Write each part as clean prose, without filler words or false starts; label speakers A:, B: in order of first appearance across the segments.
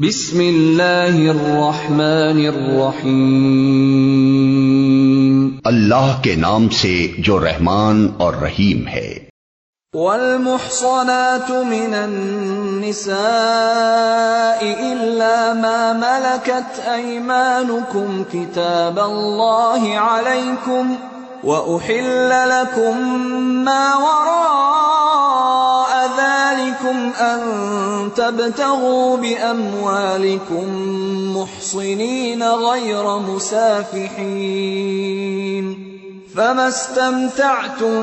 A: بسم اللہ الرحمن الرحیم،
B: اللہ کے نام سے جو رحمان اور رحیم ہے۔
A: والمحصنات من النساء إلا ما ملكت أيمانكم كتاب الله عليكم وأحل لكم ما وراء ذلكم أن تبتغوا بأموالكم محصنين غير مسافحين، فما استمتعتم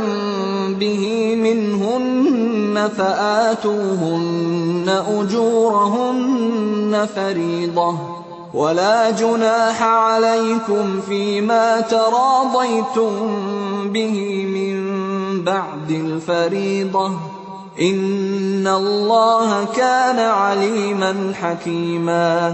A: به منهن فآتوهن أجورهن فريضة، ولا جناح عليكم فيما تراضيتم به من بعد الفريضة، إن الله كان عليما حكيما۔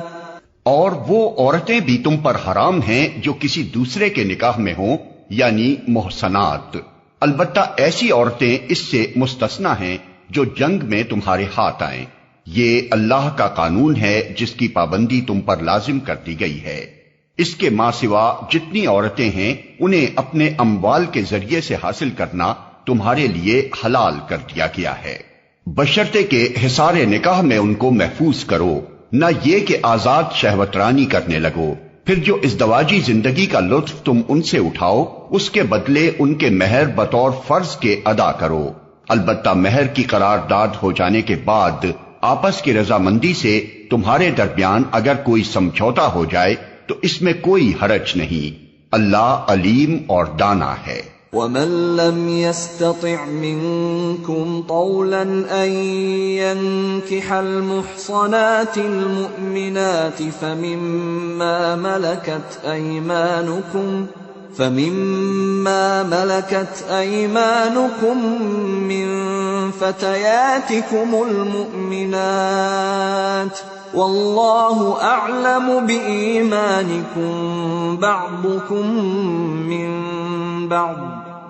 B: اور وہ عورتیں بھی تم پر حرام ہیں جو کسی دوسرے کے نکاح میں ہوں، یعنی محصنات، البتہ ایسی عورتیں اس سے مستثنی ہیں جو جنگ میں تمہارے ہاتھ آئیں۔ یہ اللہ کا قانون ہے جس کی پابندی تم پر لازم کر دی گئی ہے۔ اس کے ماں سوا جتنی عورتیں ہیں انہیں اپنے اموال کے ذریعے سے حاصل کرنا تمہارے لیے حلال کر دیا گیا ہے، بشرطے کہ حصار نکاح میں ان کو محفوظ کرو، نہ یہ کہ آزاد شہوت رانی کرنے لگو۔ پھر جو ازدواجی زندگی کا لطف تم ان سے اٹھاؤ اس کے بدلے ان کے مہر بطور فرض کے ادا کرو، البتہ مہر کی قرارداد ہو جانے کے بعد آپس کی رضامندی سے تمہارے درمیان اگر کوئی سمجھوتا ہو جائے تو اس میں کوئی حرج نہیں، اللہ علیم اور دانا ہے۔
A: وَمَن لَّمْ يَسْتَطِعْ مِنكُمْ طَوْلًا أَن يَنكِحَ الْمُحْصَنَاتِ الْمُؤْمِنَاتِ فَمِمَّا مَلَكَتْ أَيْمَانُكُم مِّن فَتَيَاتِكُمُ الْمُؤْمِنَاتِ، وَاللَّهُ أَعْلَمُ بِإِيمَانِكُم بَعْضُكُم مِّن بَعْضٍ،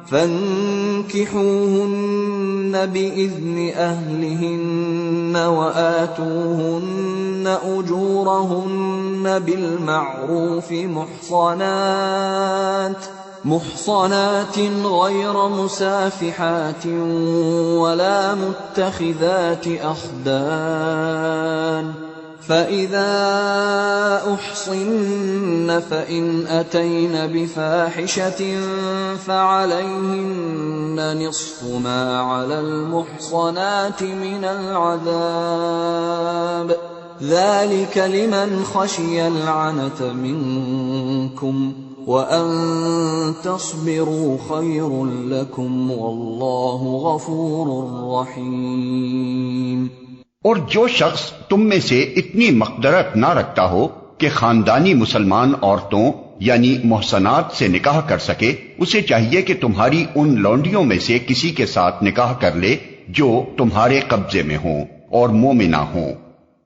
A: فانكحوهن بإذن أهلهن وآتوهن أجورهن بالمعروف محصنات غير مسافحات ولا متخذات أخدان، فإذا أحصن فإن أتين بفاحشة فعليهن نصف ما على المحصنات من العذاب، ذلك لمن خشي العنة منكم، وأن تصبروا خير لكم، والله غفور رحيم۔
B: اور جو شخص تم میں سے اتنی مقدرت نہ رکھتا ہو کہ خاندانی مسلمان عورتوں یعنی محصنات سے نکاح کر سکے، اسے چاہیے کہ تمہاری ان لونڈیوں میں سے کسی کے ساتھ نکاح کر لے جو تمہارے قبضے میں ہوں اور مومنہ ہوں۔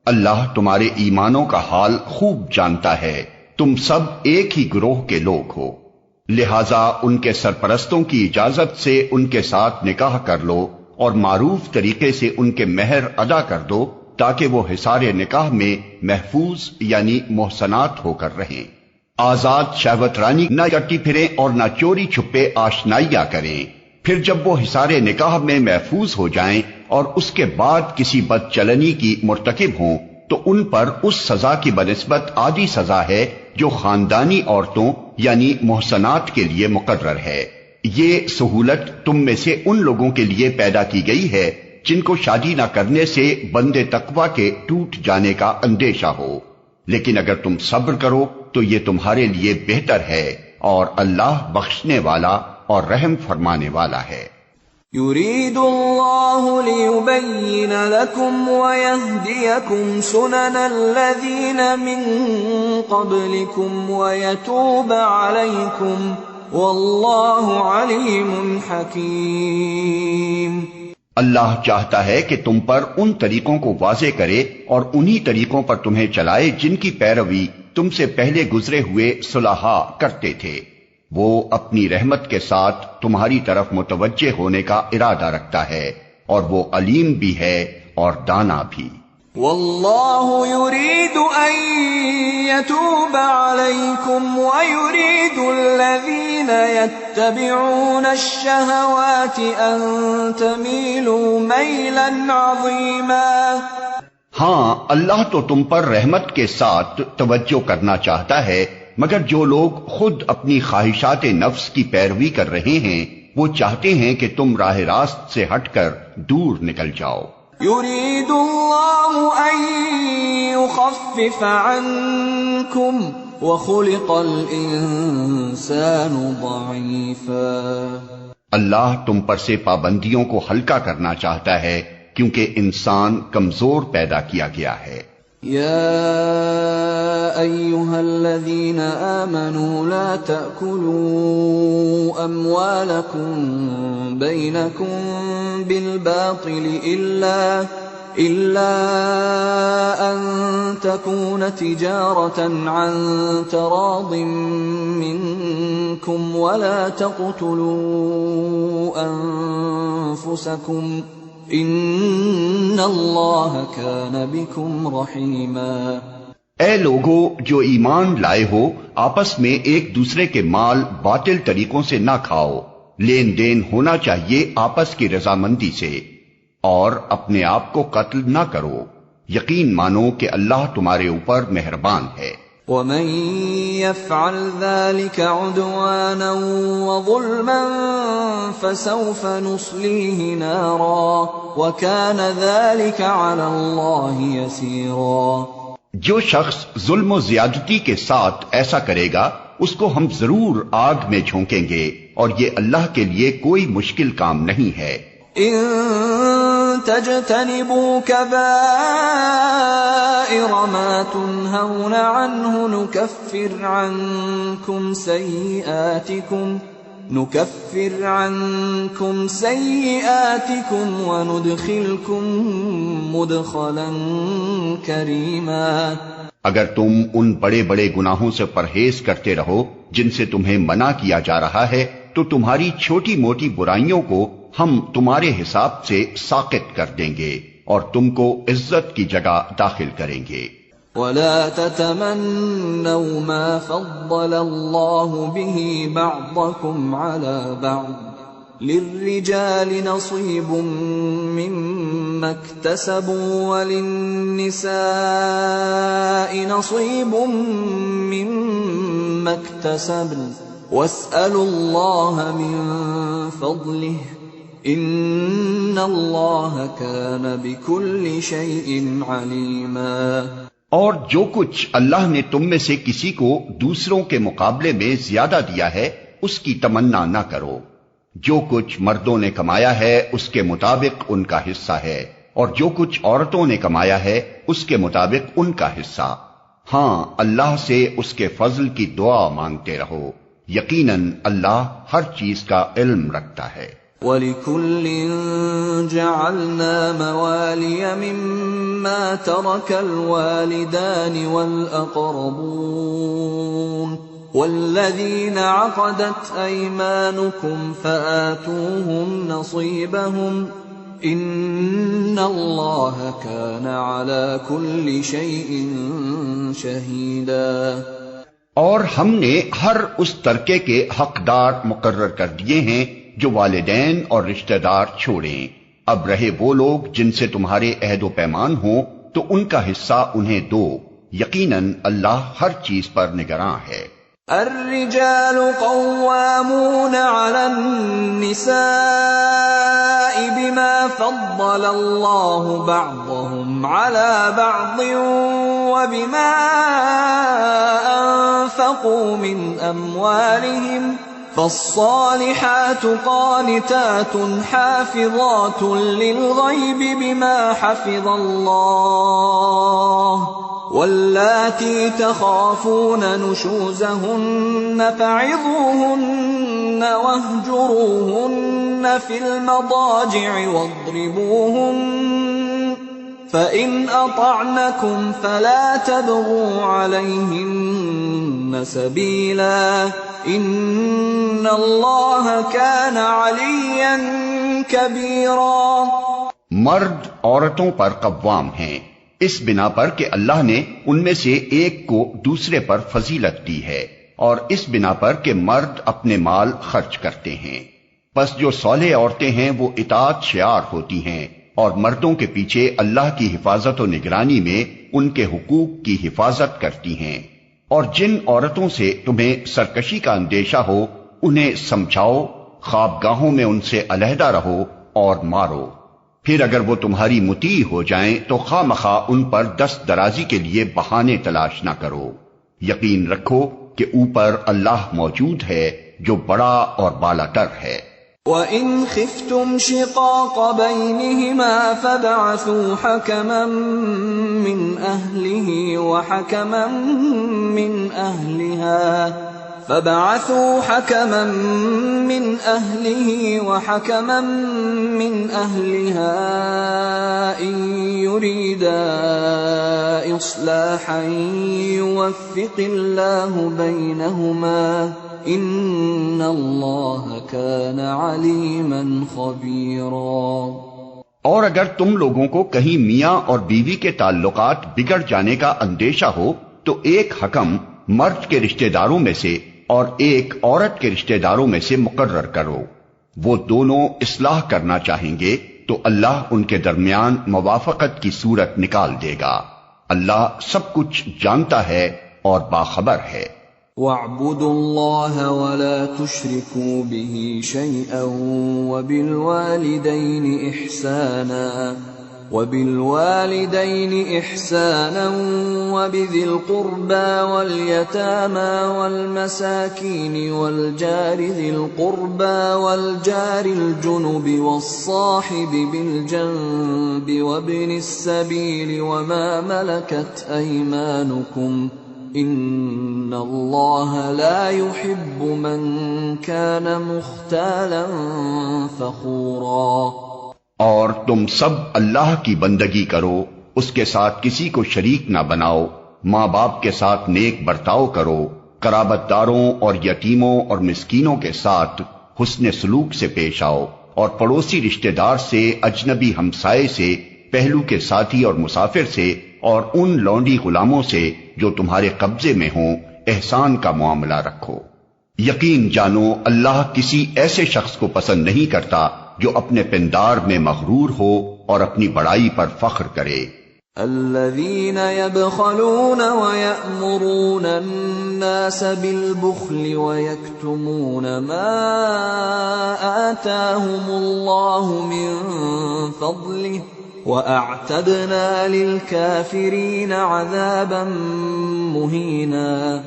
B: اللہ تمہارے ایمانوں کا حال خوب جانتا ہے، تم سب ایک ہی گروہ کے لوگ ہو، لہذا ان کے سرپرستوں کی اجازت سے ان کے ساتھ نکاح کر لو اور معروف طریقے سے ان کے مہر ادا کر دو تاکہ وہ حصار نکاح میں محفوظ یعنی محصنات ہو کر رہیں، آزاد شہوت رانی نہ کرتی پھریں اور نہ چوری چھپے آشنائیاں کریں۔ پھر جب وہ حصار نکاح میں محفوظ ہو جائیں اور اس کے بعد کسی بد چلنی کی مرتکب ہوں تو ان پر اس سزا کی بنسبت آدھی سزا ہے جو خاندانی عورتوں یعنی محصنات کے لیے مقرر ہے۔ یہ سہولت تم میں سے ان لوگوں کے لیے پیدا کی گئی ہے جن کو شادی نہ کرنے سے بندے تقوی کے ٹوٹ جانے کا اندیشہ ہو، لیکن اگر تم صبر کرو تو یہ تمہارے لیے بہتر ہے، اور اللہ بخشنے والا اور رحم فرمانے والا ہے۔
A: يريد الله ليبين لكم ويهديكم سنن الذين من قبلكم ويتوب عليكم، والله عليم حكيم۔
B: اللہ چاہتا ہے کہ تم پر ان طریقوں کو واضح کرے اور انہی طریقوں پر تمہیں چلائے جن کی پیروی تم سے پہلے گزرے ہوئے صلحاء کرتے تھے۔ وہ اپنی رحمت کے ساتھ تمہاری طرف متوجہ ہونے کا ارادہ رکھتا ہے، اور وہ علیم بھی ہے اور دانا بھی۔
A: والله يريد أن يتوب عليكم ويريد الذين يتبعون الشهوات أن تميلوا ميلا عظيما.
B: ہاں اللہ تو تم پر رحمت کے ساتھ توجہ کرنا چاہتا ہے، مگر جو لوگ خود اپنی خواہشات نفس کی پیروی کر رہے ہیں وہ چاہتے ہیں کہ تم راہ راست سے ہٹ کر دور نکل جاؤ.
A: يريد الله أن يخفف عنكم وخلق الإنسان ضعيفا.
B: اللہ تم پر سے پابندیوں کو ہلکا کرنا چاہتا ہے کیونکہ انسان کمزور پیدا کیا گیا ہے.
A: يا أيها الذين آمنوا لا تأكلوا أموالكم بينكم بالباطل إلا أن تكون تجارة عن تراض منكم ولا تقتلوا أنفسكم ان اللہ کان بکم رحیما.
B: اے لوگو جو ایمان لائے ہو، آپس میں ایک دوسرے کے مال باطل طریقوں سے نہ کھاؤ، لین دین ہونا چاہیے آپس کی رضامندی سے، اور اپنے آپ کو قتل نہ کرو، یقین مانو کہ اللہ تمہارے اوپر مہربان ہے.
A: ومن يفعل ذلك عدوانا وظلما فسوف نصليه نارا وكان ذلك على الله يسيرا.
B: جو شخص ظلم و زیادتی کے ساتھ ایسا کرے گا اس کو ہم ضرور آگ میں جھونکیں گے، اور یہ اللہ کے لیے کوئی مشکل کام نہیں ہے.
A: ان تجتنبوا كبائر ما تنهون عنه نكفر عنكم سيئاتكم وندخلكم مدخلا كريما.
B: اگر تم ان بڑے بڑے گناہوں سے پرہیز کرتے رہو جن سے تمہیں منع کیا جا رہا ہے تو تمہاری چھوٹی موٹی برائیوں کو ہم تمہارے حساب سے ساقط کر دیں گے اور تم کو عزت کی جگہ داخل کریں گے.
A: ولا تتمنوا ما فضل الله به بعضكم على بعض للرجال نصيب مما اكتسبوا وللنساء نصيب مما اكتسبن واسألوا الله من فضله ان اللہ کان بکل شیء علیما.
B: اور جو کچھ اللہ نے تم میں سے کسی کو دوسروں کے مقابلے میں زیادہ دیا ہے اس کی تمنا نہ کرو. جو کچھ مردوں نے کمایا ہے اس کے مطابق ان کا حصہ ہے، اور جو کچھ عورتوں نے کمایا ہے اس کے مطابق ان کا حصہ. ہاں اللہ سے اس کے فضل کی دعا مانگتے رہو، یقیناً اللہ ہر چیز کا علم رکھتا ہے.
A: وَلِكُلٍّ جَعَلْنَا مَوَالِيَ مِمَّا تَرَكَ الْوَالِدَانِ وَالْأَقْرَبُونَ وَالَّذِينَ عَقَدَتْ أَيْمَانُكُمْ فَآتُوهُمْ نَصِيبَهُمْ إِنَّ اللَّهَ كَانَ عَلَى كُلِّ شَيْءٍ شَهِيدًا.
B: اور ہم نے ہر اس ترکے کے حقدار مقرر کر دیے ہیں جو والدین اور رشتہ دار چھوڑیں. اب رہے وہ لوگ جن سے تمہارے عہد و پیمان ہوں تو ان کا حصہ انہیں دو، یقیناً اللہ ہر چیز پر نگراں ہے.
A: الرجال قوامون على النساء بما فضل الله بعضهم على بعض وبما أنفقوا من أموالهم فالصالحات قانتات حافظات للغيب بما حفظ الله واللاتي تخافون نشوزهن فعظوهن واهجروهن في المضاجع واضربوهن فإن أطعنكم فلا تبغوا عليهن سبيلا ان اللہ کان علیا کبیرا.
B: مرد عورتوں پر قوام ہیں، اس بنا پر کہ اللہ نے ان میں سے ایک کو دوسرے پر فضیلت دی ہے، اور اس بنا پر کہ مرد اپنے مال خرچ کرتے ہیں۔ پس جو صالح عورتیں ہیں وہ اطاعت شعار ہوتی ہیں، اور مردوں کے پیچھے اللہ کی حفاظت و نگرانی میں ان کے حقوق کی حفاظت کرتی ہیں۔ اور جن عورتوں سے تمہیں سرکشی کا اندیشہ ہو انہیں سمجھاؤ، خوابگاہوں میں ان سے علیحدہ رہو اور مارو۔ پھر اگر وہ تمہاری مطیع ہو جائیں تو خواہ مخواہ ان پر دست درازی کے لیے بہانے تلاش نہ کرو۔ یقین رکھو کہ اوپر اللہ موجود ہے جو بڑا اور بالا تر ہے۔
A: وَإِنْ خِفْتُمْ شِقَاقَ بَيْنِهِمَا فَابْعَثُوا حَكَمًا مِّنْ أَهْلِهِ وَحَكَمًا مِّنْ أَهْلِهَا إِن يُرِيدَا إِصْلَاحًا يُوَفِّقِ اللَّهُ بَيْنَهُمَا إِنَّ اللَّهَ كَانَ عَلِيمًا خَبِيرًا۔
B: اور اگر تم لوگوں کو کہیں میاں اور بیوی کے تعلقات بگڑ جانے کا اندیشہ ہو تو ایک حکم مرد کے رشتہ داروں میں سے اور ایک عورت کے رشتہ داروں میں سے مقرر کرو۔ وہ دونوں اصلاح کرنا چاہیں گے تو اللہ ان کے درمیان موافقت کی صورت نکال دے گا۔ اللہ سب کچھ جانتا ہے اور باخبر ہے۔
A: وَاعْبُدُوا اللَّهَ وَلَا تُشْرِكُوا بِهِ شَيْئًا وَبِالْوَالِدَيْنِ إِحْسَانًا وَبِذِي الْقُرْبَى وَالْيَتَامَى وَالْمَسَاكِينِ وَالْجَارِ ذِي الْقُرْبَى وَالْجَارِ الْجُنُبِ وَالصَّاحِبِ بِالْجَنبِ وَابْنِ السَّبِيلِ وَمَا مَلَكَتْ أَيْمَانُكُمْ إِنَّ اللَّهَ لَا يُحِبُّ مَنْ كَانَ مُخْتَالًا فَخُورًا۔
B: اور تم سب اللہ کی بندگی کرو، اس کے ساتھ کسی کو شریک نہ بناؤ، ماں باپ کے ساتھ نیک برتاؤ کرو، قرابت داروں اور یتیموں اور مسکینوں کے ساتھ حسن سلوک سے پیش آؤ، اور پڑوسی رشتہ دار سے، اجنبی ہمسائے سے، پہلو کے ساتھی اور مسافر سے، اور ان لونڈی غلاموں سے جو تمہارے قبضے میں ہوں احسان کا معاملہ رکھو۔ یقین جانو اللہ کسی ایسے شخص کو پسند نہیں کرتا جو اپنے پندار میں مغرور ہو اور اپنی بڑائی پر فخر کرے۔
A: الذين يبخلون ويأمرون الناس بالبخل ويكتمون ما آتاهم الله من فضله وأعتدنا للكافرين عذابا مهينا۔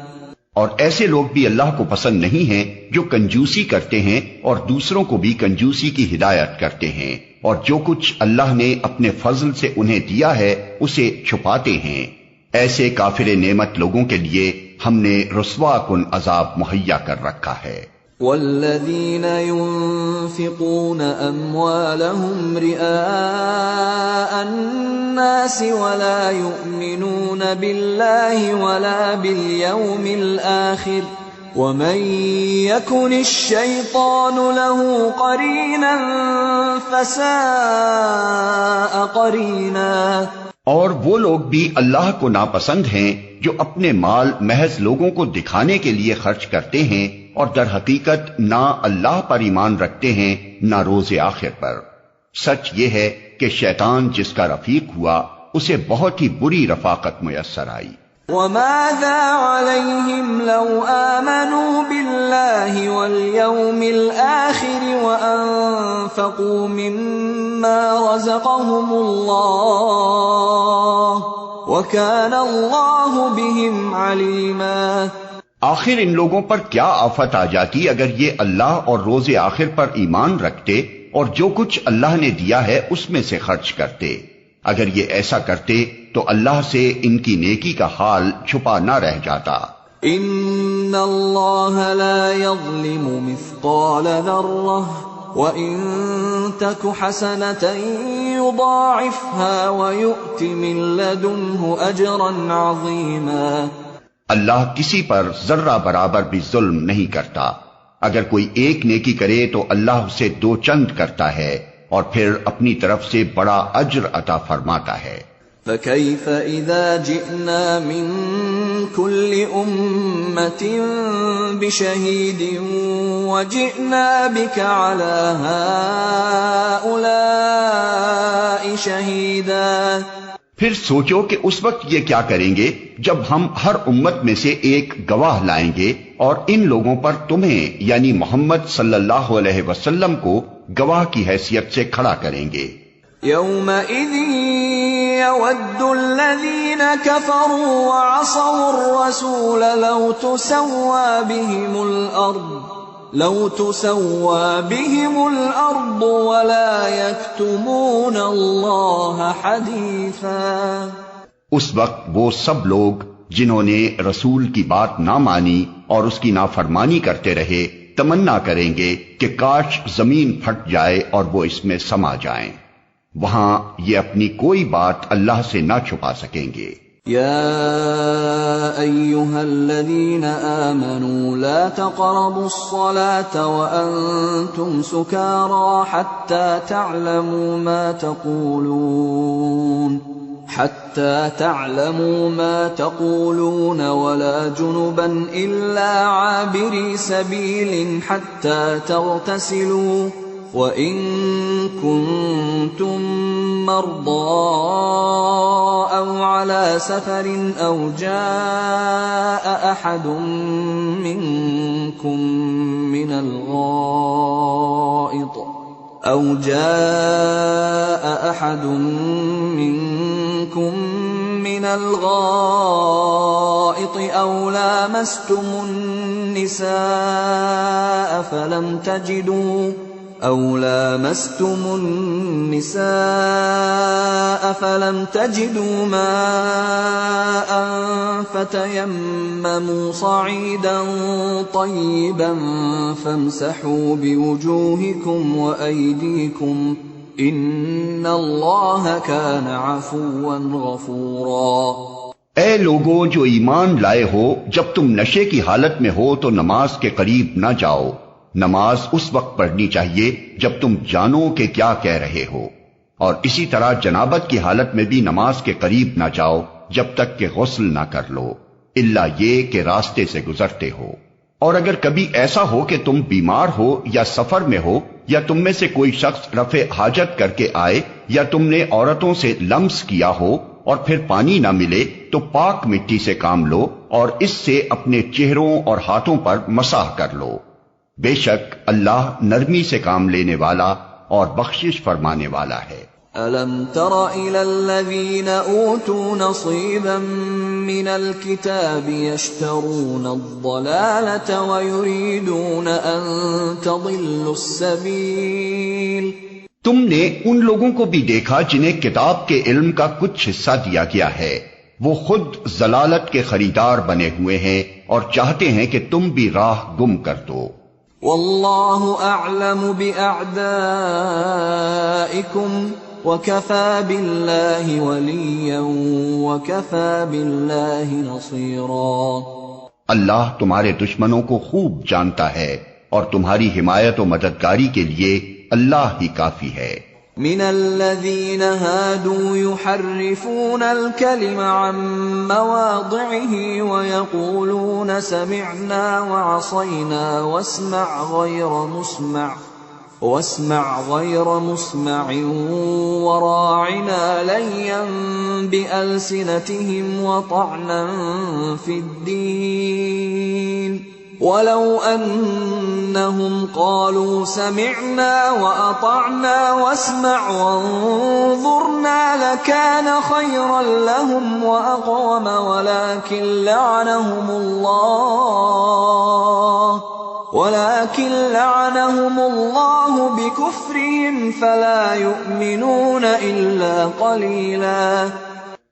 B: اور ایسے لوگ بھی اللہ کو پسند نہیں ہیں جو کنجوسی کرتے ہیں اور دوسروں کو بھی کنجوسی کی ہدایت کرتے ہیں، اور جو کچھ اللہ نے اپنے فضل سے انہیں دیا ہے اسے چھپاتے ہیں۔ ایسے کافر نعمت لوگوں کے لیے ہم نے رسوا کن عذاب مہیا کر رکھا ہے۔
A: والذین ينفقون اموالهم رئاء الناس ولا يؤمنون بالله ولا باليوم الآخر ومن يكن الشيطان له قرينا فساء قرينا۔
B: اور وہ لوگ بھی اللہ کو ناپسند ہیں جو اپنے مال محض لوگوں کو دکھانے کے لیے خرچ کرتے ہیں اور در حقیقت نہ اللہ پر ایمان رکھتے ہیں نہ روز آخر پر۔ سچ یہ ہے کہ شیطان جس کا رفیق ہوا اسے بہت ہی بری رفاقت میسر آئی۔
A: وَمَاذَا عَلَيْهِمْ لَوْ آمَنُوا بِاللَّهِ وَالْيَوْمِ الْآخِرِ وَأَنفَقُوا مِمَّا رَزَقَهُمُ اللَّهُ وَكَانَ اللَّهُ بِهِمْ عَلِيمًا۔
B: آخر ان لوگوں پر کیا آفت آ جاتی اگر یہ اللہ اور روز آخر پر ایمان رکھتے اور جو کچھ اللہ نے دیا ہے اس میں سے خرچ کرتے۔ اگر یہ ایسا کرتے تو اللہ سے ان کی نیکی کا حال چھپا نہ رہ جاتا۔
A: ان اللہ لا یظلم مثقال ذرہ وَإِن تَكُ حَسَنَةً يُضَاعِفْهَا وَيُؤْتِ مِن لَّدُنْهُ أَجْرًا عَظِيمًا۔
B: اللہ کسی پر ذرہ برابر بھی ظلم نہیں کرتا، اگر کوئی ایک نیکی کرے تو اللہ اسے دو چند کرتا ہے اور پھر اپنی طرف سے بڑا اجر عطا فرماتا ہے۔
A: فكيف إذا جئنا من كل أمة بشهيد وجئنا بك على هؤلاء شهيدا.
B: پھر سوچو کہ اس وقت یہ کیا کریں گے جب ہم ہر امت میں سے ایک گواہ لائیں گے اور ان لوگوں پر تمہیں یعنی محمد صلی اللہ علیہ وسلم کو گواہ کی حیثیت سے کھڑا کریں گے.
A: يومئذ يود الذين كفروا وعصوا الرسول لو تسوى بهم الأرض ولا يكتمون الله حديثا.
B: اس وقت وہ سب لوگ جنہوں نے رسول کی بات نہ مانی اور اس کی نافرمانی کرتے رہے تمنا کریں گے کہ کاش زمین پھٹ جائے اور وہ اس میں سما جائیں. وہاں یہ اپنی کوئی بات اللہ سے نہ چھپا سکیں گے.
A: یا ایھا الذین آمنوا لا تقربوا الصلاة وانتم سکارى حتى تعلموا ما تقولون ولا جنبا إلا عابري سبيل حتى تغتسلوا وَإِن كُنتُم مَّرْضَىٰ أَوْ عَلَىٰ سَفَرٍ أَوْ جَاءَ أَحَدٌ مِّنكُم من الغائط أو لامستم النساء فلم تجدوا ماء فتيمموا صعيدا طيبا فامسحوا بوجوهكم وأيديكم إن الله كان عفوا غفورا.
B: اے لوگو جو ایمان لائے ہو، جب تم نشے کی حالت میں ہو تو نماز کے قریب نہ جاؤ. نماز اس وقت پڑھنی چاہیے جب تم جانو کہ کیا کہہ رہے ہو، اور اسی طرح جنابت کی حالت میں بھی نماز کے قریب نہ جاؤ جب تک کہ غسل نہ کر لو، الا یہ کہ راستے سے گزرتے ہو. اور اگر کبھی ایسا ہو کہ تم بیمار ہو یا سفر میں ہو یا تم میں سے کوئی شخص رفع حاجت کر کے آئے یا تم نے عورتوں سے لمس کیا ہو اور پھر پانی نہ ملے تو پاک مٹی سے کام لو اور اس سے اپنے چہروں اور ہاتھوں پر مسح کر لو. بے شک اللہ نرمی سے کام لینے والا اور بخشش فرمانے والا ہے.
A: أَلَمْ تَرَ إِلَى الَّذِينَ أُوتُوا نَصِيبًا مِّنَ الْكِتَابِ يَشْتَرُونَ الضَّلَالَةَ وَيُرِيدُونَ أَن تَضِلُّوا السَّبِيلَ.
B: تم نے ان لوگوں کو بھی دیکھا جنہیں کتاب کے علم کا کچھ حصہ دیا گیا ہے، وہ خود ضلالت کے خریدار بنے ہوئے ہیں اور چاہتے ہیں کہ تم بھی راہ گم کر دو.
A: واللہ اعلم باعدائکم وکفى باللہ ولیا وکفى باللہ نصیرا.
B: اللہ تمہارے دشمنوں کو خوب جانتا ہے اور تمہاری حمایت و مددگاری کے لیے اللہ ہی کافی ہے.
A: من الذين هادوا يحرفون الكلم عن مواضعه ويقولون سمعنا وعصينا واسمع غير مسمع وراعنا ليا بألسنتهم وطعنا في الدين ولو أنهم قالوا سمعنا وأطعنا واسمع وانظرنا لكان خيرا لهم وأقوم ولكن لعنهم الله بكفرهم فلا يؤمنون إلا قليلا.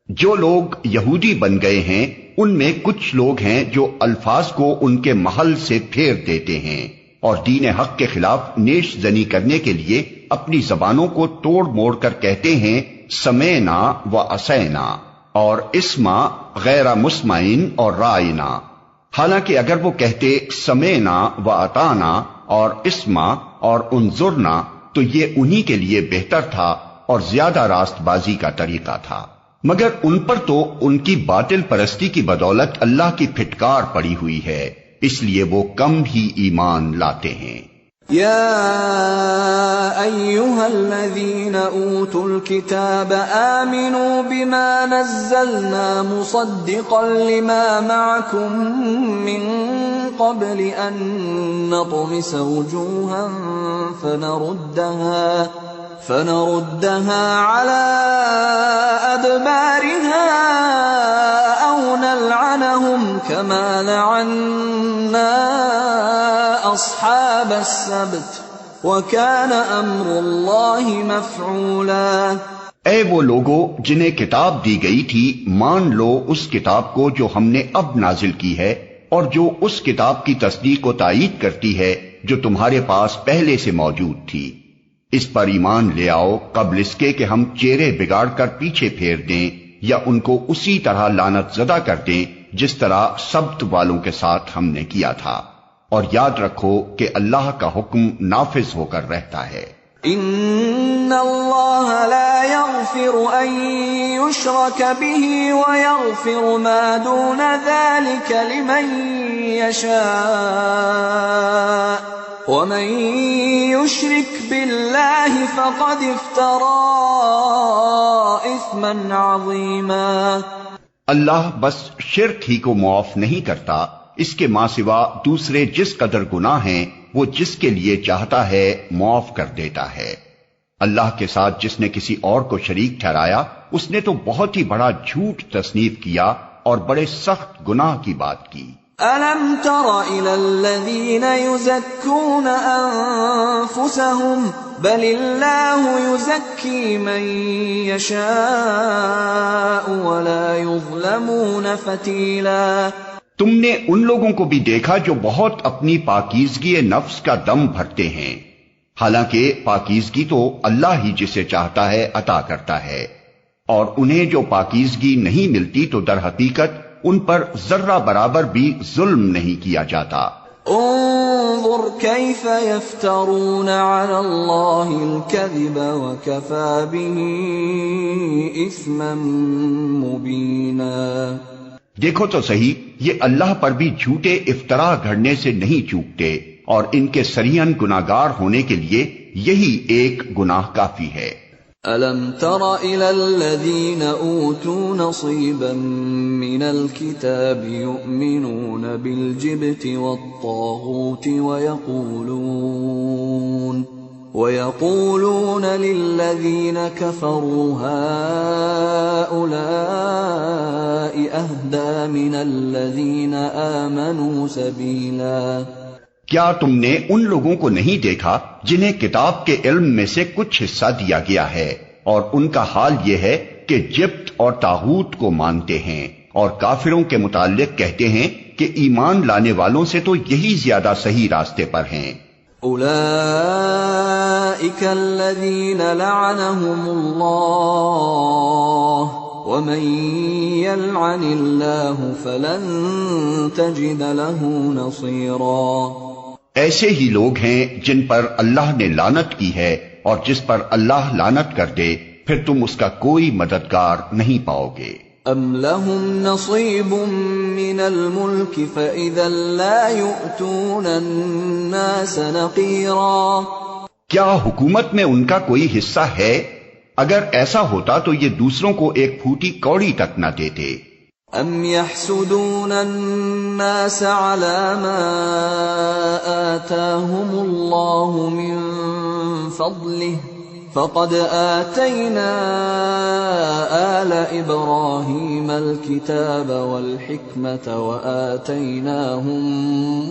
B: جو لوگ یہودی بن گئے ہیں ان میں کچھ لوگ ہیں جو الفاظ کو ان کے محل سے پھیر دیتے ہیں اور دین حق کے خلاف نیش زنی کرنے کے لیے اپنی زبانوں کو توڑ موڑ کر کہتے ہیں سمینا و اسینا اور اسما غیر مسمعین اور رائنا، حالانکہ اگر وہ کہتے سمینا و اطانا اور اسما اور انظرنا تو یہ انہی کے لیے بہتر تھا اور زیادہ راست بازی کا طریقہ تھا. مگر ان پر تو ان کی باطل پرستی کی بدولت اللہ کی پھٹکار پڑی ہوئی ہے، اس لیے وہ کم ہی ایمان لاتے ہیں۔
A: يا أيها الذين أوتوا الكتاب آمنوا بما نزلنا مصدقا لما معكم من قبل أن نطمس وجوها فنردها على أدبارها أو نلعنهم كما لعنا أصحاب السبت وكان أمر الله مفعولا۔
B: اے وہ لوگو جنہیں کتاب دی گئی تھی، مان لو اس کتاب کو جو ہم نے اب نازل کی ہے اور جو اس کتاب کی تصدیق و تائید کرتی ہے جو تمہارے پاس پہلے سے موجود تھی۔ اس پر ایمان لے آؤ قبل اس کے کہ ہم چہرے بگاڑ کر پیچھے پھیر دیں یا ان کو اسی طرح لعنت زدہ کر دیں جس طرح سبت والوں کے ساتھ ہم نے کیا تھا، اور یاد رکھو کہ اللہ کا حکم نافذ ہو کر رہتا ہے۔
A: ان اللہ لا یغفر ان یشرک به ویغفر ما دون ذلك لمن یشاء ومن یشرک باللہ فقد افترى اثما عظیما۔
B: اللہ بس شرک ہی کو معاف نہیں کرتا، اس کے ماں سوا دوسرے جس قدر گناہ ہیں وہ جس کے لیے چاہتا ہے معاف کر دیتا ہے۔ اللہ کے ساتھ جس نے کسی اور کو شریک ٹھہرایا اس نے تو بہت ہی بڑا جھوٹ تصنیف کیا اور بڑے سخت گناہ کی بات کی۔
A: أَلَمْ تَرَ إِلَى الَّذِينَ يُزَكُّونَ أَنفُسَهُمْ بَلِ اللَّهُ يُزَكِّي مَن يَشَاءُ وَلَا يُظْلَمُونَ فَتِيلًا۔
B: تم نے ان لوگوں کو بھی دیکھا جو بہت اپنی پاکیزگی نفس کا دم بھرتے ہیں، حالانکہ پاکیزگی تو اللہ ہی جسے چاہتا ہے عطا کرتا ہے، اور انہیں جو پاکیزگی نہیں ملتی تو در حقیقت ان پر ذرہ برابر بھی ظلم نہیں کیا جاتا۔
A: انظر كيف يفترون على الله الكذب وكفى به اثما مبينا۔
B: دیکھو تو صحیح، یہ اللہ پر بھی جھوٹے افطرا گھڑنے سے نہیں چوکتے، اور ان کے سریعاً گناہگار ہونے کے لیے یہی ایک گناہ کافی ہے۔
A: أَلَمْ تَرَ إِلَى الَّذِينَ أُوتُوا نَصِيبًا مِّنَ الْكِتَابِ يُؤْمِنُونَ بِالْجِبْتِ وَالطَّاغُوتِ وَيَقُولُونَ لِلَّذِينَ كَفَرُوا هَٰؤُلَاءِ أَهْدَىٰ مِنَ الَّذِينَ آمَنُوا سَبِيلًا۔
B: کیا تم نے ان لوگوں کو نہیں دیکھا جنہیں کتاب کے علم میں سے کچھ حصہ دیا گیا ہے، اور ان کا حال یہ ہے کہ جبت اور طاغوت کو مانتے ہیں، اور کافروں کے متعلق کہتے ہیں کہ ایمان لانے والوں سے تو یہی زیادہ صحیح راستے پر ہیں۔
A: اولئک الذین لعنهم اللہ ومن یلعن اللہ فلن تجد له نصیرا۔
B: ایسے ہی لوگ ہیں جن پر اللہ نے لعنت کی ہے، اور جس پر اللہ لعنت کر دے پھر تم اس کا کوئی مددگار نہیں پاؤ گے۔
A: ام لهم نصیب من الملک فاذا لا یؤتون الناس نقیرا۔
B: کیا حکومت میں ان کا کوئی حصہ ہے؟ اگر ایسا ہوتا تو یہ دوسروں کو ایک پھوٹی کوڑی تک نہ دیتے۔
A: ام يحسدون الناس على ما آتاهم الله من فضله فقد آتينا آل إبراهيم الكتاب والحكمة وآتيناهم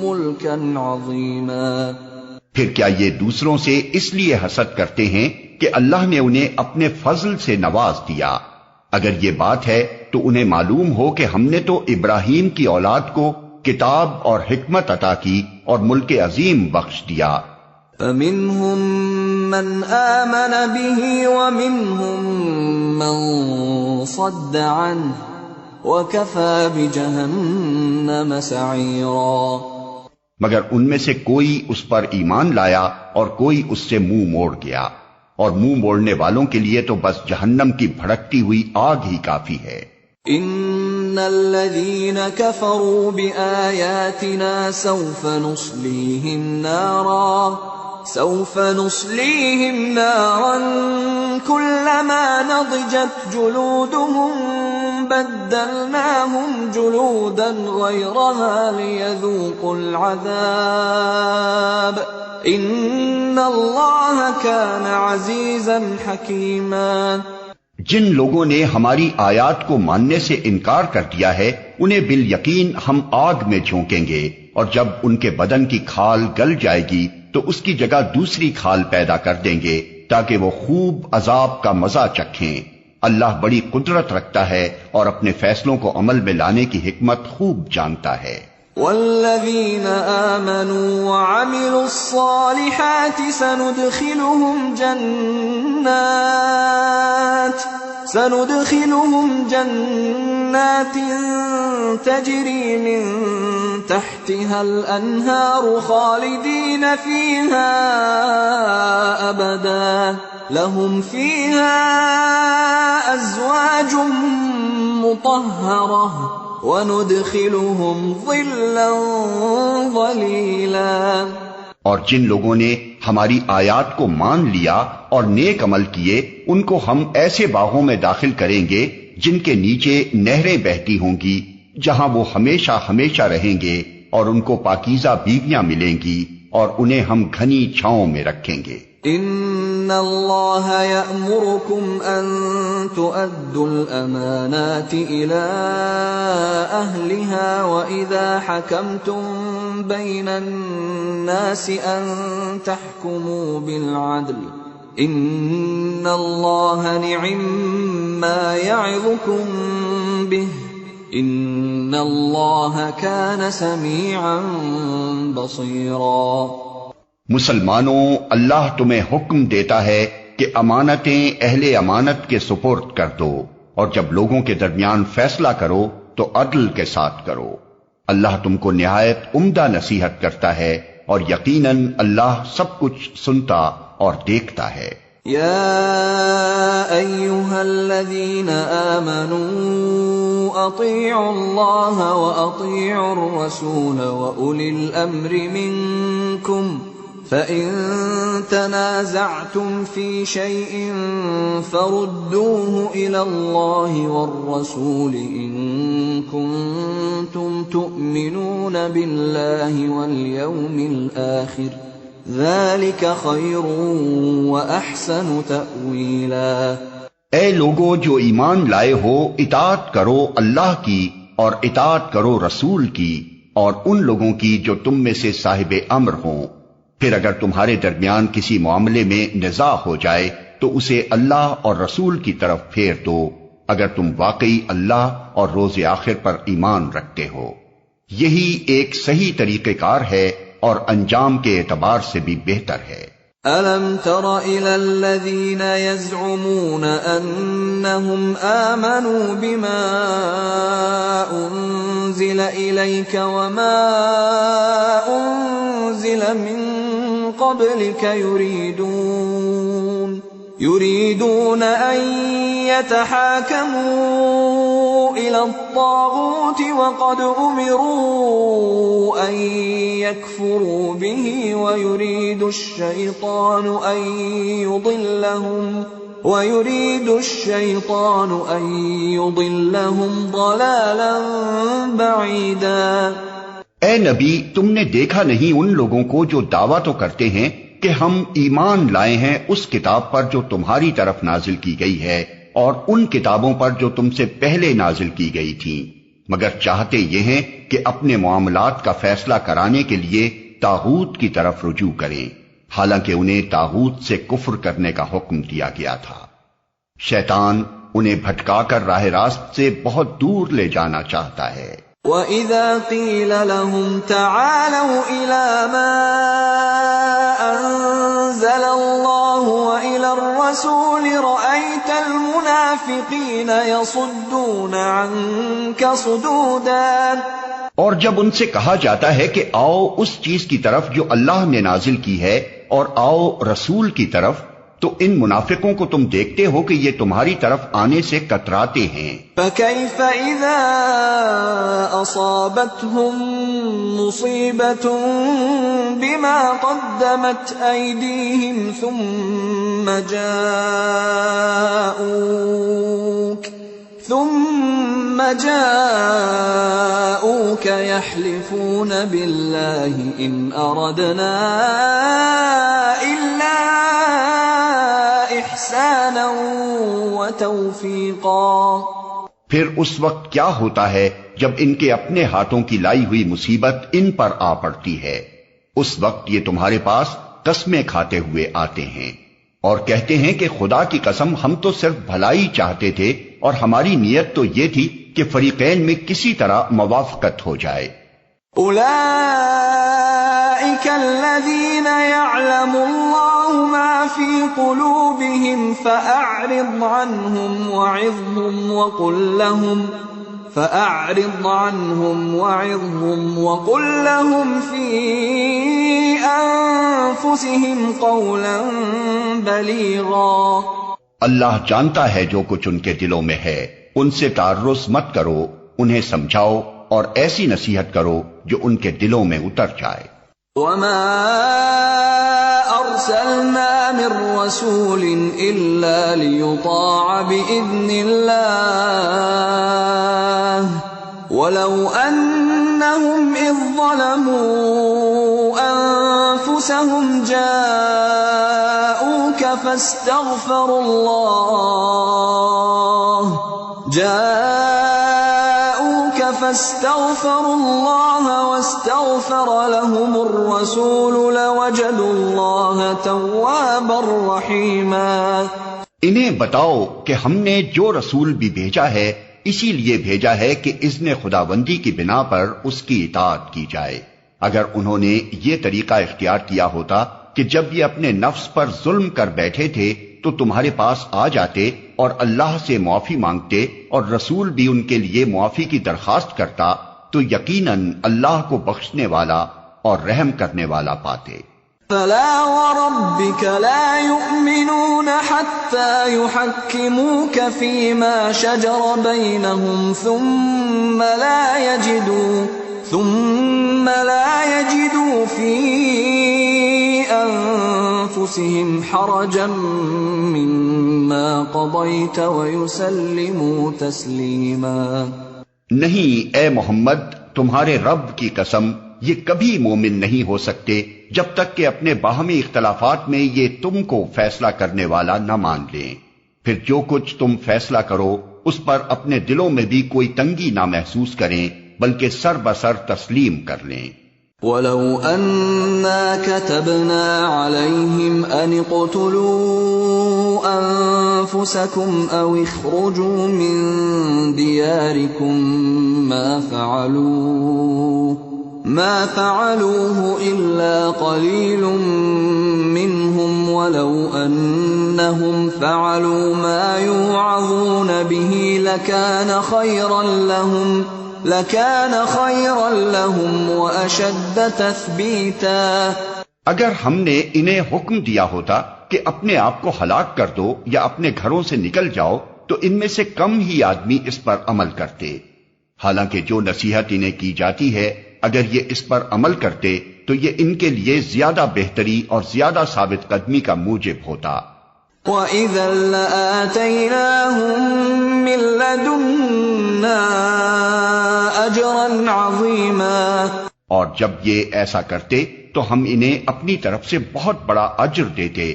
A: ملكا عظيما۔
B: پھر کیا یہ دوسروں سے اس لیے حسد کرتے ہیں کہ اللہ نے انہیں اپنے فضل سے نواز دیا؟ اگر یہ بات ہے تو انہیں معلوم ہو کہ ہم نے تو ابراہیم کی اولاد کو کتاب اور حکمت عطا کی اور ملک عظیم بخش دیا۔
A: فَمِنْهُمْ مَنْ آمَنَ بِهِ وَمِنْهُمْ مَنْ صَدَّ عَنْهُ وَكَفَى بِجَهَنَّمَ سَعِيرًا۔
B: مگر ان میں سے کوئی اس پر ایمان لایا اور کوئی اس سے منہ موڑ گیا، اور منہ موڑنے والوں کے لیے تو بس جہنم کی بھڑکتی ہوئی آگ ہی کافی ہے۔
A: ان الذين كفروا بآياتنا سوف نصليهم نارا كلما نضجت جلودهم بدلناهم جلودا غيرها ليذوقوا العذاب ان الله كان عزيزا حكيما۔
B: جن لوگوں نے ہماری آیات کو ماننے سے انکار کر دیا ہے انہیں بالیقین ہم آگ میں جھونکیں گے، اور جب ان کے بدن کی کھال گل جائے گی تو اس کی جگہ دوسری کھال پیدا کر دیں گے تاکہ وہ خوب عذاب کا مزہ چکھیں۔ اللہ بڑی قدرت رکھتا ہے اور اپنے فیصلوں کو عمل میں لانے کی حکمت خوب جانتا ہے۔
A: والذین آمنوا وعملوا الصالحات سندخلهم جنات تجری من تحتها الانہار خالدین فیہا ابدا لهم فیہا ازواج مطہرہ وَنُدْخِلُهُمْ ظِلًّا ظَلِيلًا۔
B: اور جن لوگوں نے ہماری آیات کو مان لیا اور نیک عمل کیے ان کو ہم ایسے باغوں میں داخل کریں گے جن کے نیچے نہریں بہتی ہوں گی، جہاں وہ ہمیشہ ہمیشہ رہیں گے، اور ان کو پاکیزہ بیویاں ملیں گی اور انہیں ہم گھنی چھاؤں میں رکھیں گے۔
A: ان اللہ یأمرکم ان تؤدوا الامانات الى اہلها واذا حکمتم بین الناس ان تحکموا بالعدل ان اللہ نعم ما یعظکم به ان اللہ کان سمیعا بصیرا۔
B: مسلمانوں، اللہ تمہیں حکم دیتا ہے کہ امانتیں اہل امانت کے سپرد کر دو، اور جب لوگوں کے درمیان فیصلہ کرو تو عدل کے ساتھ کرو۔ اللہ تم کو نہایت عمدہ نصیحت کرتا ہے اور یقیناً اللہ سب کچھ سنتا اور دیکھتا ہے۔
A: یا ایھا الذین آمنوا اطیعوا اللہ واطیعوا الرسول واولی الامر منکم فَإِن تَنَازَعْتُمْ فِي شَيْءٍ فَرُدُّوهُ إِلَى اللَّهِ وَالرَّسُولِ إِن كُنتُمْ تُؤْمِنُونَ بِاللَّهِ وَالْيَوْمِ الْآخِرِ ذَلِكَ خَيْرٌ وَأَحْسَنُ تَأْوِيلًا۔
B: اے لوگو جو ایمان لائے ہو، اطاعت کرو اللہ کی اور اطاعت کرو رسول کی اور ان لوگوں کی جو تم میں سے صاحب امر ہوں۔ پھر اگر تمہارے درمیان کسی معاملے میں نزاع ہو جائے تو اسے اللہ اور رسول کی طرف پھیر دو، اگر تم واقعی اللہ اور روز آخر پر ایمان رکھتے ہو۔ یہی ایک صحیح طریقہ کار ہے اور انجام کے اعتبار سے بھی بہتر ہے۔
A: أَلَمْ تَرَ إِلَى الَّذِينَ يَزْعُمُونَ أَنَّهُمْ آمَنُوا بِمَا أُنزِلَ إِلَيْكَ وَمَا أُنزِلَ مِن قَبْلِكَ يُرِيدُونَ أَن يَتَحَاكَمُوا إِلَى الطَّاغُوتِ وَقَدْ أُمِرُوا أَن يَكْفُرُوا بِهِ وَيُرِيدُ الشَّيْطَانُ أَن يُضِلَّهُمْ ضَلَالًا بَعِيدًا۔
B: اے نبی، تم نے دیکھا نہیں ان لوگوں کو جو دعویٰ تو کرتے ہیں کہ ہم ایمان لائے ہیں اس کتاب پر جو تمہاری طرف نازل کی گئی ہے اور ان کتابوں پر جو تم سے پہلے نازل کی گئی تھیں، مگر چاہتے یہ ہیں کہ اپنے معاملات کا فیصلہ کرانے کے لیے طاغوت کی طرف رجوع کریں، حالانکہ انہیں طاغوت سے کفر کرنے کا حکم دیا گیا تھا۔ شیطان انہیں بھٹکا کر راہ راست سے بہت دور لے جانا چاہتا ہے۔
A: وَإِذَا قِيلَ لَهُمْ تَعَالَوْا إِلَى مَا أَنزَلَ اللَّهُ وَإِلَى الرَّسُولِ رَأَيْتَ الْمُنَافِقِينَ يَصُدُّونَ عَنكَ صُدُودًا۔
B: اور جب ان سے کہا جاتا ہے کہ آؤ اس چیز کی طرف جو اللہ نے نازل کی ہے اور آؤ رسول کی طرف، تو ان منافقوں کو تم دیکھتے ہو کہ یہ تمہاری طرف آنے سے کتراتے ہیں.
A: فَكَيْفَ إِذَا أَصَابَتْهُم مُّصِيبَةٌ بِمَا قَدَّمَتْ أَيْدِيهِمْ ثُمَّ جاءوك يحلفون بالله إن أردنا إلا إحسانا وتوفيقا.
B: پھر اس وقت کیا ہوتا ہے جب ان کے اپنے ہاتھوں کی لائی ہوئی مصیبت ان پر آ پڑتی ہے؟ اس وقت یہ تمہارے پاس قسمیں کھاتے ہوئے آتے ہیں اور کہتے ہیں کہ خدا کی قسم ہم تو صرف بھلائی چاہتے تھے اور ہماری نیت تو یہ تھی کہ فریقین میں کسی طرح موافقت ہو جائے.
A: اولئک الذین یعلم اللہ ما فی قلوبہم فأعرض عنہم وعظہم وقل لہم فی انفسہم قولا بلیغا.
B: اللہ جانتا ہے جو کچھ ان کے دلوں میں ہے، ان سے تعرض مت کرو، انہیں سمجھاؤ اور ایسی نصیحت کرو جو ان کے دلوں میں اتر جائے.
A: وما ارسلنا من رسول الا ليطاع باذن الله ولو انهم اذ ظلموا انفسهم جاءوك فاستغفروا الله واستغفر لهم الرسول لوجدوا الله توابا رحيما.
B: انہیں بتاؤ کہ ہم نے جو رسول بھی بھیجا ہے اسی لیے بھیجا ہے کہ اذن خداوندی کی بنا پر اس کی اطاعت کی جائے. اگر انہوں نے یہ طریقہ اختیار کیا ہوتا کہ جب یہ اپنے نفس پر ظلم کر بیٹھے تھے تو تمہارے پاس آ جاتے اور اللہ سے معافی مانگتے اور رسول بھی ان کے لیے معافی کی درخواست کرتا تو یقیناً اللہ کو بخشنے والا اور رحم کرنے والا پاتے.
A: فلا وربك لا يؤمنون حتى يحكموك فيما شجر بينهم ثم لا يجدوا في أنفسهم حرجا مما قضيت ويسلموا تسليما.
B: نہیں اے محمد، تمہارے رب کی قسم یہ کبھی مومن نہیں ہو سکتے جب تک کہ اپنے باہمی اختلافات میں یہ تم کو فیصلہ کرنے والا نہ مان لیں. پھر جو کچھ تم فیصلہ کرو اس پر اپنے دلوں میں بھی کوئی تنگی نہ محسوس کریں بلکہ سر بسر تسلیم کر لیں.
A: وَلَوْ أَنَّا كَتَبْنَا عَلَيْهِمْ أَنِ اقْتُلُوا أَنفُسَكُمْ أَوْ اخْرُجُوا مِنْ دِيَارِكُمْ مَا فَعَلُوهُ إِلَّا قَلِيلٌ مِّنْهُمْ وَلَوْ أَنَّهُمْ فَعَلُوا مَا يُوعَظُونَ بِهِ لَكَانَ خَيْرًا لَهُمْ وَأَشَدَّ تَثْبِيتًا.
B: اگر ہم نے انہیں حکم دیا ہوتا کہ اپنے آپ کو ہلاک کر دو یا اپنے گھروں سے نکل جاؤ تو ان میں سے کم ہی آدمی اس پر عمل کرتے. حالانکہ جو نصیحت انہیں کی جاتی ہے اگر یہ اس پر عمل کرتے تو یہ ان کے لیے زیادہ بہتری اور زیادہ ثابت قدمی کا موجب ہوتا.
A: وَإِذًا لَآتَيْنَاهُم مِّن لَّدُنَّا أَجْرًا عَظِيمًا.
B: اور جب یہ ایسا کرتے تو ہم انہیں اپنی طرف سے بہت بڑا اجر دیتے.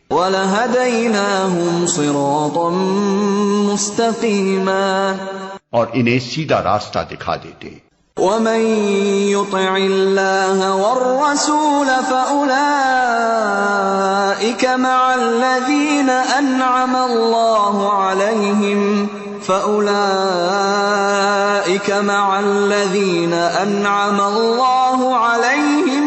A: وَلَهَدَيْنَاهُمْ صِرَاطًا مُسْتَقِيمًا.
B: اور انہیں سیدھا راستہ دکھا دیتے.
A: وَمَن يُطِعِ اللَّهَ وَالرَّسُولَ فَأُولَئِكَ مَعَ الَّذِينَ أَنْعَمَ اللَّهُ عَلَيْهِم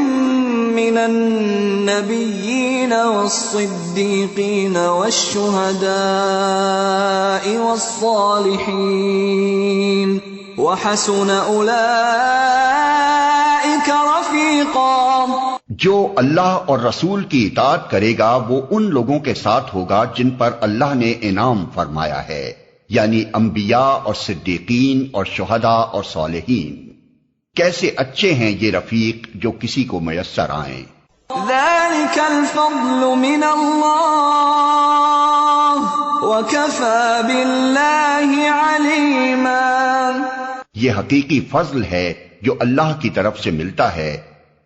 A: مِّنَ النَّبِيِّينَ وَالصِّدِّيقِينَ وَالشُّهَدَاءِ وَالصَّالِحِينَ وَحَسُنَ أُولَئِكَ رَفِيقًا. رفيقا.
B: جو اللہ اور رسول کی اطاعت کرے گا وہ ان لوگوں کے ساتھ ہوگا جن پر اللہ نے انعام فرمایا ہے، یعنی انبیاء اور صدیقین اور شہداء اور صالحین. کیسے اچھے ہیں یہ رفیق جو کسی کو میسر آئیں.
A: ذلك الفضل من اللہ وكفى بالله عليما.
B: یہ حقیقی فضل ہے جو اللہ کی طرف سے ملتا ہے،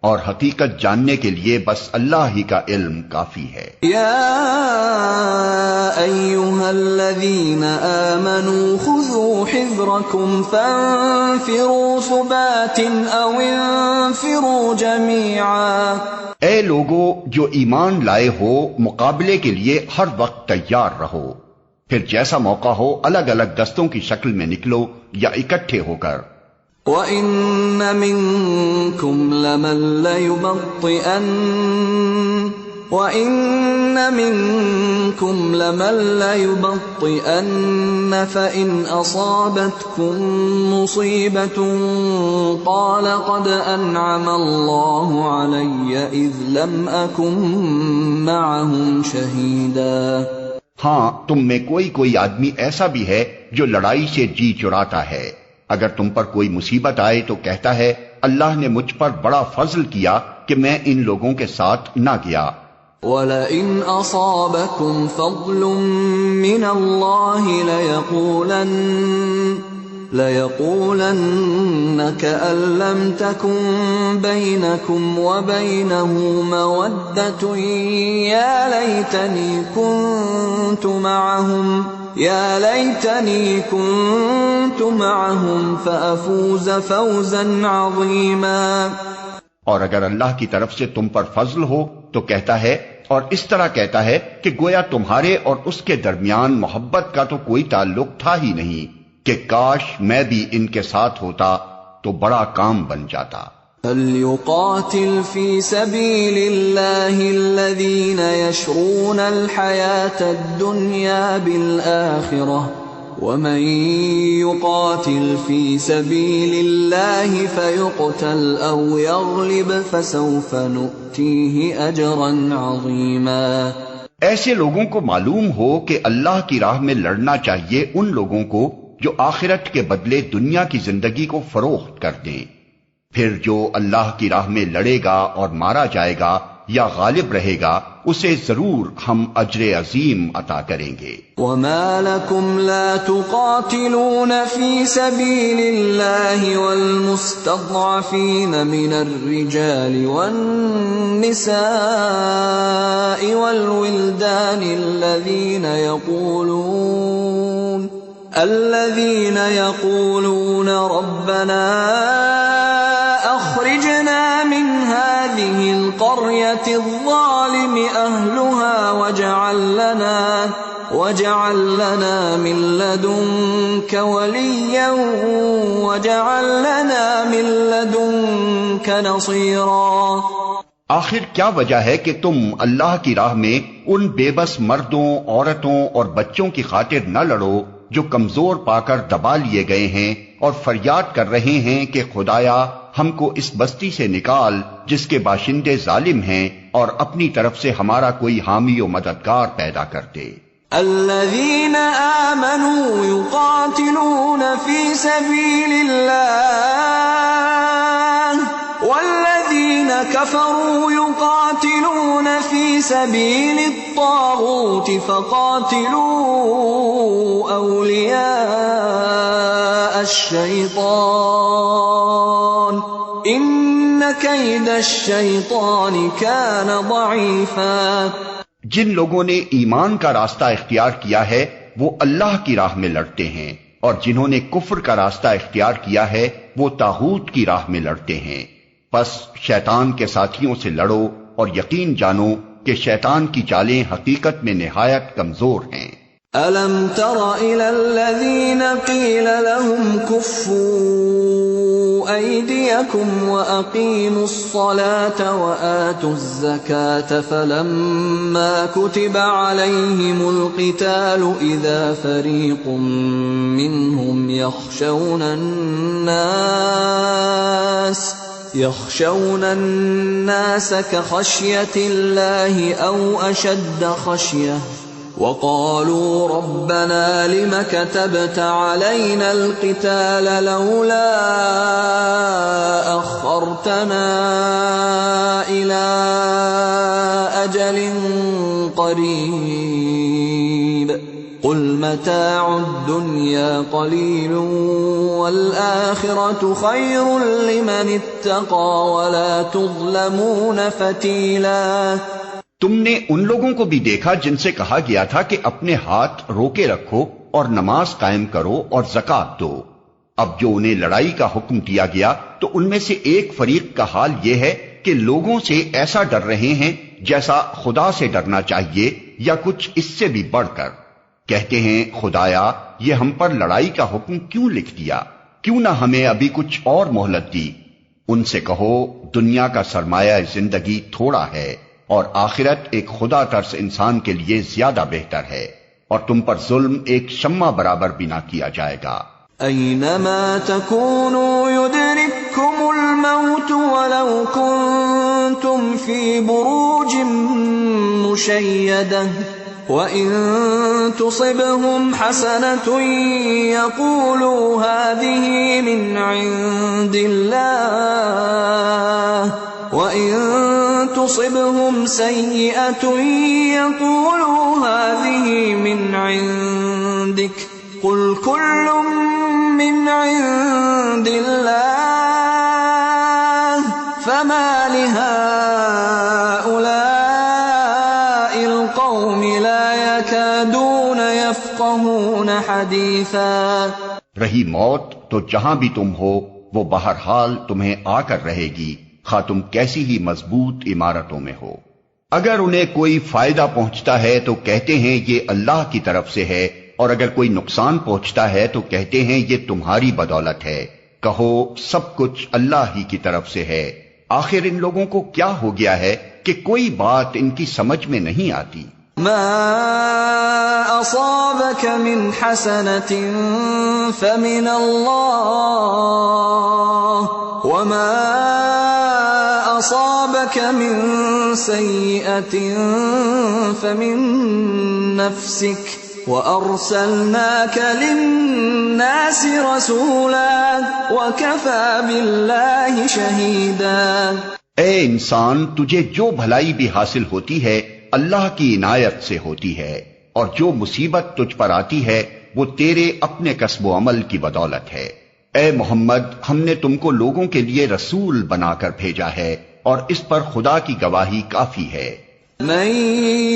B: اور حقیقت جاننے کے لیے بس اللہ ہی کا علم کافی ہے.
A: یا ایھا الذین آمنوا خذوا حذرکم فانفروا ثبات او انفروا جمیعا.
B: اے لوگو جو ایمان لائے ہو، مقابلے کے لیے ہر وقت تیار رہو، پھر جیسا موقع ہو الگ الگ دستوں کی شکل میں نکلو یا اکٹھے ہو کر.
A: وَإِنَّ مِنكُمْ لَمَن لَّيُبَطِّئَنَّ فَإِنْ أَصَابَتْكُم مُّصِيبَةٌ قَالَ قَدْ أَنْعَمَ اللَّهُ عَلَيَّ إِذْ لَمْ أَكُن مَّعَهُمْ شَهِيدًا.
B: ہاں، تم میں کوئی آدمی ایسا بھی ہے جو لڑائی سے جی چراتا ہے. اگر تم پر کوئی مصیبت آئے تو کہتا ہے اللہ نے مجھ پر بڑا فضل کیا کہ میں ان لوگوں کے ساتھ نہ گیا.
A: وَلَئِنْ أَصَابَكُمْ فَضْلٌ مِّنَ اللَّهِ لَيَقُولَنَّ كَأَن لَّمْ تَكُن بَيْنَكُمْ وَبَيْنَهُ مَوَدَّةٌ يَا لَيْتَنِي كُنتُ مَعَهُمْ فَأَفُوزَ فَوْزًا عَظِيمًا.
B: اور اگر اللہ کی طرف سے تم پر فضل ہو تو کہتا ہے، اور اس طرح کہتا ہے کہ گویا تمہارے اور اس کے درمیان محبت کا تو کوئی تعلق تھا ہی نہیں، کہ کاش میں بھی ان کے ساتھ ہوتا تو بڑا کام بن جاتا.
A: فَلْيُقَاتِلْ فِي سَبِيلِ اللَّهِ الَّذِينَ يَشْرُونَ الْحَيَاةَ الدُّنْيَا بِالْآخِرَةِ وَمَن يُقَاتِلْ فِي سَبِيلِ اللَّهِ فَيُقْتَلْ أَوْ يَغْلِبْ فَسَوْفَ نُؤْتِيهِ أَجْرًا عَظِيمًا.
B: ایسے لوگوں کو معلوم ہو کہ اللہ کی راہ میں لڑنا چاہیے ان لوگوں کو جو آخرت کے بدلے دنیا کی زندگی کو فروخت کر دیں. پھر جو اللہ کی راہ میں لڑے گا اور مارا جائے گا یا غالب رہے گا اسے ضرور ہم اجر عظیم عطا کریں گے.
A: وَمَا لَكُمْ لَا تُقَاتِلُونَ فِي سَبِيلِ اللَّهِ وَالْمُسْتَضْعَفِينَ مِنَ الرِّجَالِ وَالنِّسَاءِ وَالْوِلْدَانِ الَّذِينَ يَقُولُونَ رَبَّنَا أَخْرِجْنَا مِنْ هَٰذِهِ الْقَرْيَةِ الظَّالِمِ أَهْلُهَا وَاجْعَل لَّنَا مِن لَّدُنكَ وَلِيًّا وَاجْعَل لَّنَا مِن لَّدُنكَ نَصِيرًا.
B: آخر کیا وجہ ہے کہ تم اللہ کی راہ میں ان بے بس مردوں، عورتوں اور بچوں کی خاطر نہ لڑو جو کمزور پا کر دبا لیے گئے ہیں اور فریاد کر رہے ہیں کہ خدایا ہم کو اس بستی سے نکال جس کے باشندے ظالم ہیں، اور اپنی طرف سے ہمارا کوئی حامی و مددگار پیدا کر دے.
A: الذين آمنوا يقاتلون في سبيل الله والذين كفروا يقاتلون في سبيل الطاغوت فقاتلوا أولياء الشيطان إن كيد الشيطان كان ضعيفا.
B: جن لوگوں نے ایمان کا راستہ اختیار کیا ہے وہ اللہ کی راہ میں لڑتے ہیں، اور جنہوں نے کفر کا راستہ اختیار کیا ہے وہ طاغوت کی راہ میں لڑتے ہیں. پس شیطان کے ساتھیوں سے لڑو اور یقین جانو کہ شیطان کی چالیں حقیقت میں نہایت کمزور ہیں.
A: أَلَمْ تَرَ إِلَى الَّذِينَ قِيلَ لَهُمْ كُفُّوا أَيْدِيَكُمْ وَأَقِيمُوا الصَّلَاةَ وَآتُوا الزَّكَاةَ فَلَمَّا كُتِبَ عَلَيْهِمُ الْقِتَالُ إِذَا فَرِيقٌ مِّنْهُمْ يَخْشَوْنَ يخشون الناس كخشية الله أو أشد خشية وقالوا ربنا لم كتبت علينا القتال لولا أخرتنا إلى أجل قريب قل متاع الدنيا قليل والآخرة خير لمن اتقى ولا تظلمون فتیلا۔
B: تم نے ان لوگوں کو بھی دیکھا جن سے کہا گیا تھا کہ اپنے ہاتھ روکے رکھو اور نماز قائم کرو اور زکات دو۔ اب جو انہیں لڑائی کا حکم دیا گیا تو ان میں سے ایک فریق کا حال یہ ہے کہ لوگوں سے ایسا ڈر رہے ہیں جیسا خدا سے ڈرنا چاہیے یا کچھ اس سے بھی بڑھ کر۔ کہتے ہیں خدایا یہ ہم پر لڑائی کا حکم کیوں لکھ دیا، کیوں نہ ہمیں ابھی کچھ اور مہلت دی۔ ان سے کہو دنیا کا سرمایہ زندگی تھوڑا ہے اور آخرت ایک خدا ترس انسان کے لیے زیادہ بہتر ہے، اور تم پر ظلم ایک شمع برابر بھی نہ کیا جائے گا۔
A: اینما تکونوا یدرککم الموت ولو کنتم فی بروج مشیدہ وَإِن تُصِبْهُمْ حَسَنَةٌ يَقُولُوا هَذِهِ مِنْ عِندِ اللَّهِ وَإِن تُصِبْهُمْ سَيِّئَةٌ يَقُولُوا هَذِهِ مِنْ عِندِكَ قُلْ كُلٌّ مِّنْ عِندِ اللَّهِ فَمَا لِهَٰؤُلَاءِ الْقَوْمِ لَا يَكَادُونَ يَفْقَهُونَ حَدِيثًا۔
B: رہی موت تو جہاں بھی تم ہو وہ بہرحال تمہیں آ کر رہے گی، خواہ تم کیسی ہی مضبوط عمارتوں میں ہو۔ اگر انہیں کوئی فائدہ پہنچتا ہے تو کہتے ہیں یہ اللہ کی طرف سے ہے، اور اگر کوئی نقصان پہنچتا ہے تو کہتے ہیں یہ تمہاری بدولت ہے۔ کہو سب کچھ اللہ ہی کی طرف سے ہے۔ آخر ان لوگوں کو کیا ہو گیا ہے کہ کوئی بات ان کی سمجھ میں نہیں آتی۔
A: ما أصابك من حسنة فمن الله وما أصابك من سيئة فمن نفسك وأرسلناك للناس رسولا وكفى بالله شهيدا۔
B: اے انسان تجھے جو بھلائی بھی حاصل ہوتی ہے اللہ کی عنایت سے ہوتی ہے، اور جو مصیبت تجھ پر آتی ہے وہ تیرے اپنے کسب و عمل کی بدولت ہے۔ اے محمد ہم نے تم کو لوگوں کے لیے رسول بنا کر بھیجا ہے، اور اس پر خدا کی گواہی کافی ہے۔
A: من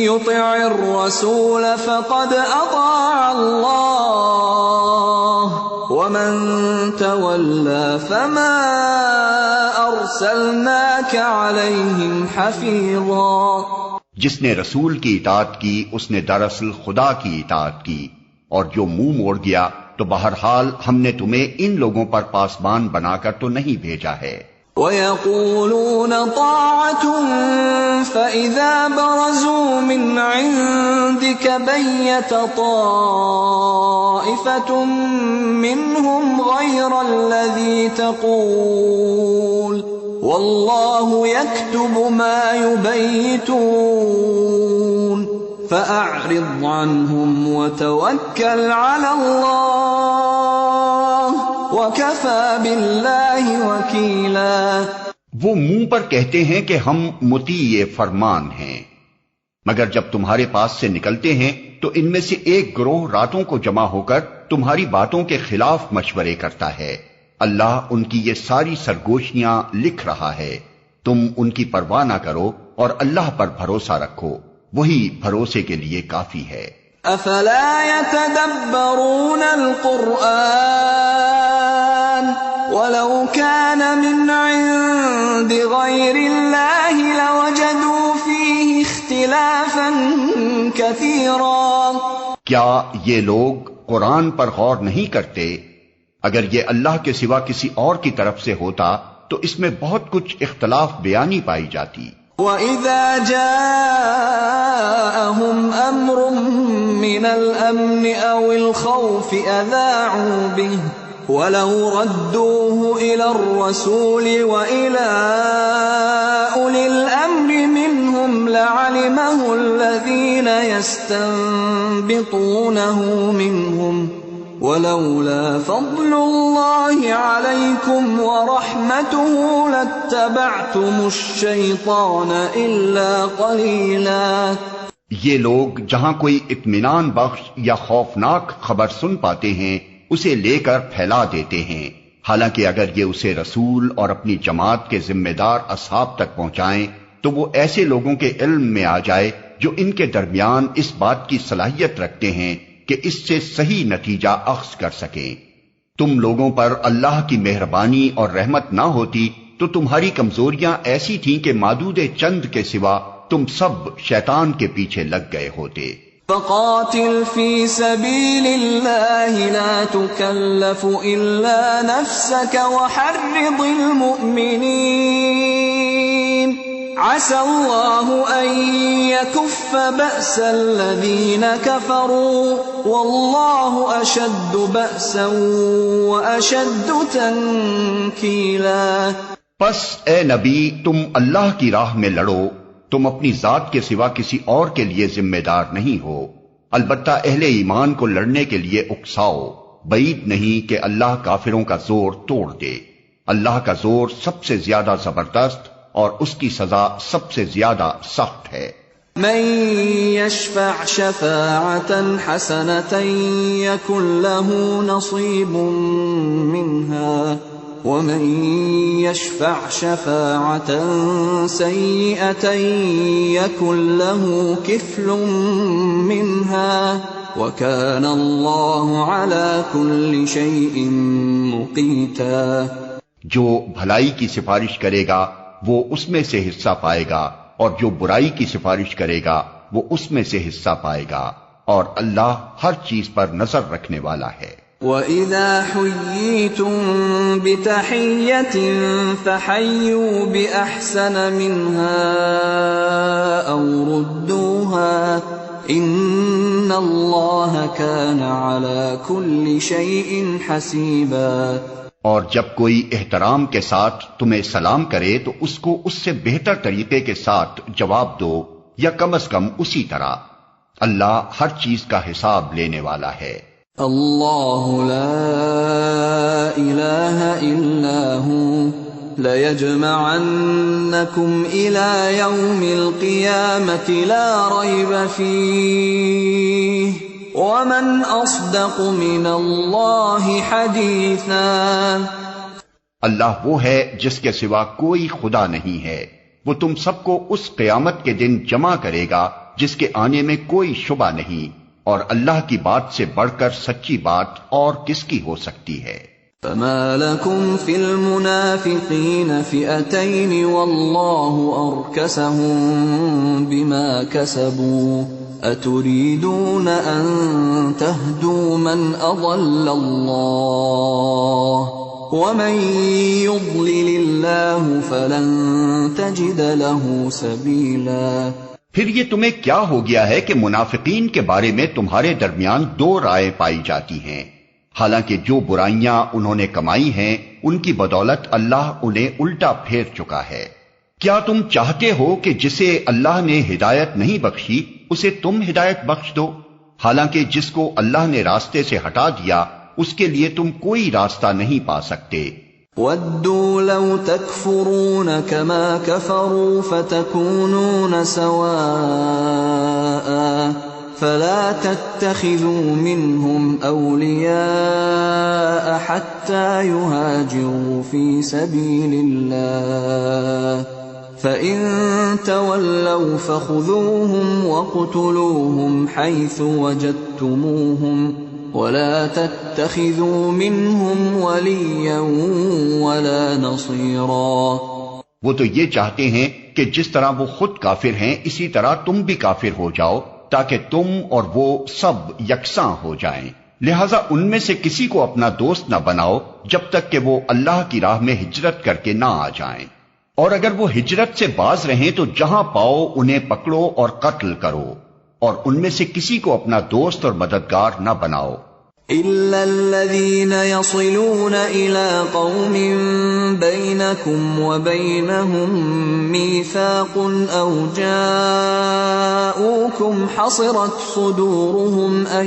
A: يطع الرسول فقد اطاع الله ومن تولى فما ارسلناك عليهم حفيظا۔
B: جس نے رسول کی اطاعت کی اس نے دراصل خدا کی اطاعت کی، اور جو منہ موڑ گیا تو بہرحال ہم نے تمہیں ان لوگوں پر پاسبان بنا کر تو نہیں بھیجا ہے۔
A: وَيَقُولُونَ طَاعَةٌ فَإِذَا بَرَزُوا مِنْ عِنْدِكَ بَيَّتَ طَائِفَةٌ مِّنْهُمْ غَيْرَ الَّذِي تَقُولُ وَاللَّهُ يَكْتُبُ مَا يُبَيِّتُونَ فَأَعْرِضْ عَنْهُمْ وَتَوَكَّلْ عَلَى اللَّهِ وَكَفَى بِاللَّهِ وَكِيلًا۔
B: وہ منہ پر کہتے ہیں کہ ہم مطیع فرمان ہیں، مگر جب تمہارے پاس سے نکلتے ہیں تو ان میں سے ایک گروہ راتوں کو جمع ہو کر تمہاری باتوں کے خلاف مشورے کرتا ہے۔ اللہ ان کی یہ ساری سرگوشیاں لکھ رہا ہے، تم ان کی پرواہ نہ کرو اور اللہ پر بھروسہ رکھو، وہی بھروسے کے لیے کافی ہے۔
A: افلا يتدبرون القرآن ولو كان من عند غير الله لوجدوا فيه اختلافا كثيرا۔
B: کیا یہ لوگ قرآن پر غور نہیں کرتے؟ اگر یہ اللہ کے سوا کسی اور کی طرف سے ہوتا تو اس میں بہت کچھ اختلاف بیانی پائی جاتی۔
A: وَإِذَا جَاءَهُمْ أَمْرٌ مِّنَ الْأَمْنِ أَوِ الْخَوْفِ أَذَاعُوا بِهِ وَلَوْ رَدُّوهُ إِلَى الرَّسُولِ وَإِلَى أُولِي الْأَمْرِ مِنْهُمْ لَعَلِمَهُ الَّذِينَ يَسْتَنبِطُونَهُ مِنْهُمْ وَلَوْلَا فَضْلُ اللَّهِ عَلَيْكُمْ وَرَحْمَتُهُ لَاتَّبَعْتُمُ الشَّيْطَانَ إِلَّا قَلِيلًا۔
B: یہ لوگ جہاں کوئی اطمینان بخش یا خوفناک خبر سن پاتے ہیں اسے لے کر پھیلا دیتے ہیں، حالانکہ اگر یہ اسے رسول اور اپنی جماعت کے ذمہ دار اصحاب تک پہنچائیں تو وہ ایسے لوگوں کے علم میں آ جائے جو ان کے درمیان اس بات کی صلاحیت رکھتے ہیں کہ اس سے صحیح نتیجہ اخذ کر سکیں۔ تم لوگوں پر اللہ کی مہربانی اور رحمت نہ ہوتی تو تمہاری کمزوریاں ایسی تھیں کہ معدود چند کے سوا تم سب شیطان کے پیچھے لگ گئے ہوتے۔
A: فَقَاتِلْ فِي سَبِيلِ اللَّهِ لَا تُكَلَّفُ إِلَّا نَفْسَكَ وَحَرِّضِ الْمُؤْمِنِينَ عَسَى اللَّهُ أَن يَكُفَّ بَأْسَ الَّذِينَ كَفَرُوا وَاللَّهُ أَشَدُّ بَأْسًا وَأَشَدُّ تَنكِيلًا۔
B: پس اے نبی تم اللہ کی راہ میں لڑو، تم اپنی ذات کے سوا کسی اور کے لیے ذمہ دار نہیں ہو، البتہ اہل ایمان کو لڑنے کے لیے اکساؤ، بعید نہیں کہ اللہ کافروں کا زور توڑ دے۔ اللہ کا زور سب سے زیادہ زبردست اور اس کی سزا سب سے زیادہ سخت ہے۔
A: من يشفع شفاعة حسنة يكن له نصيب منها ومن يشفع شفاعة سيئة يكن له كفل منها وكان الله على كل شيء مقيتا۔
B: جو بھلائی کی سفارش کرے گا وہ اس میں سے حصہ پائے گا، اور جو برائی کی سفارش کرے گا وہ اس میں سے حصہ پائے گا، اور اللہ ہر چیز پر نظر رکھنے والا ہے۔
A: وَإِذَا حُيِّيتُم بِتَحِيَّةٍ فَحَيُّوا بِأَحْسَنَ مِنْهَا أَوْ رُدُّوهَا إِنَّ اللَّهَ كَانَ عَلَى كُلِّ شَيْءٍ حَسِيبًا۔
B: اور جب کوئی احترام کے ساتھ تمہیں سلام کرے تو اس کو اس سے بہتر طریقے کے ساتھ جواب دو، یا کم از کم اسی طرح۔ اللہ ہر چیز کا حساب لینے والا ہے۔
A: اللہ لا الہ الا هو لَيَجْمَعَنَّكُمْ إِلَى يَوْمِ الْقِيَامَةِ لَا رَيْبَ فِيهِ وَمَنْ أَصْدَقُ مِنَ اللَّهِ حَدِيثًا۔
B: اللہ وہ ہے جس کے سوا کوئی خدا نہیں ہے، وہ تم سب کو اس قیامت کے دن جمع کرے گا جس کے آنے میں کوئی شبہ نہیں، اور اللہ کی بات سے بڑھ کر سچی بات اور کس کی ہو سکتی ہے۔
A: فَمَا لَكُمْ فِي الْمُنَافِقِينَ فِئَتَيْنِ وَاللَّهُ أَرْكَسَهُم بِمَا كَسَبُوا أَتُرِيدُونَ أَن تَهْدُوا مَنْ أَضَلَّ اللَّهُ وَمَن يُضْلِلِ اللَّهُ فَلَن تَجِدَ لَهُ سَبِيلًا۔
B: پھر یہ تمہیں کیا ہو گیا ہے کہ منافقین کے بارے میں تمہارے درمیان دو رائے پائی جاتی ہیں، حالانکہ جو برائیاں انہوں نے کمائی ہیں ان کی بدولت اللہ انہیں الٹا پھیر چکا ہے۔ کیا تم چاہتے ہو کہ جسے اللہ نے ہدایت نہیں بخشی اسے تم ہدایت بخش دو، حالانکہ جس کو اللہ نے راستے سے ہٹا دیا اس کے لیے تم کوئی راستہ نہیں پا سکتے۔
A: وَدُّوا لَوْ تَكْفُرُونَ كَمَا كَفَرُوا فَتَكُونُونَ سَوَاءً فَلَا تَتَّخِذُوا مِنْهُمْ أَوْلِيَاءَ حَتَّى يُهَاجِرُوا فِي سَبِيلِ اللَّهِ فَإِن تَوَلَّوْا فَخُذُوهُمْ وَاقْتُلُوهُمْ حَيْثُ وَجَدتُّمُوهُمْ وَلَا تَتَّخِذُوا مِنْهُمْ وَلِيًّا وَلَا نَصِيرًا۔
B: وہ تو یہ چاہتے ہیں کہ جس طرح وہ خود کافر ہیں اسی طرح تم بھی کافر ہو جاؤ تاکہ تم اور وہ سب یکساں ہو جائیں، لہذا ان میں سے کسی کو اپنا دوست نہ بناؤ جب تک کہ وہ اللہ کی راہ میں ہجرت کر کے نہ آ جائیں، اور اگر وہ ہجرت سے باز رہیں تو جہاں پاؤ انہیں پکڑو اور قتل کرو، اور ان میں سے کسی کو اپنا دوست اور مددگار نہ بناؤ۔
A: إلا الذين يصلون إلى قوم بينكم وبينهم ميثاق أو جاءوكم حصرت صدورهم أن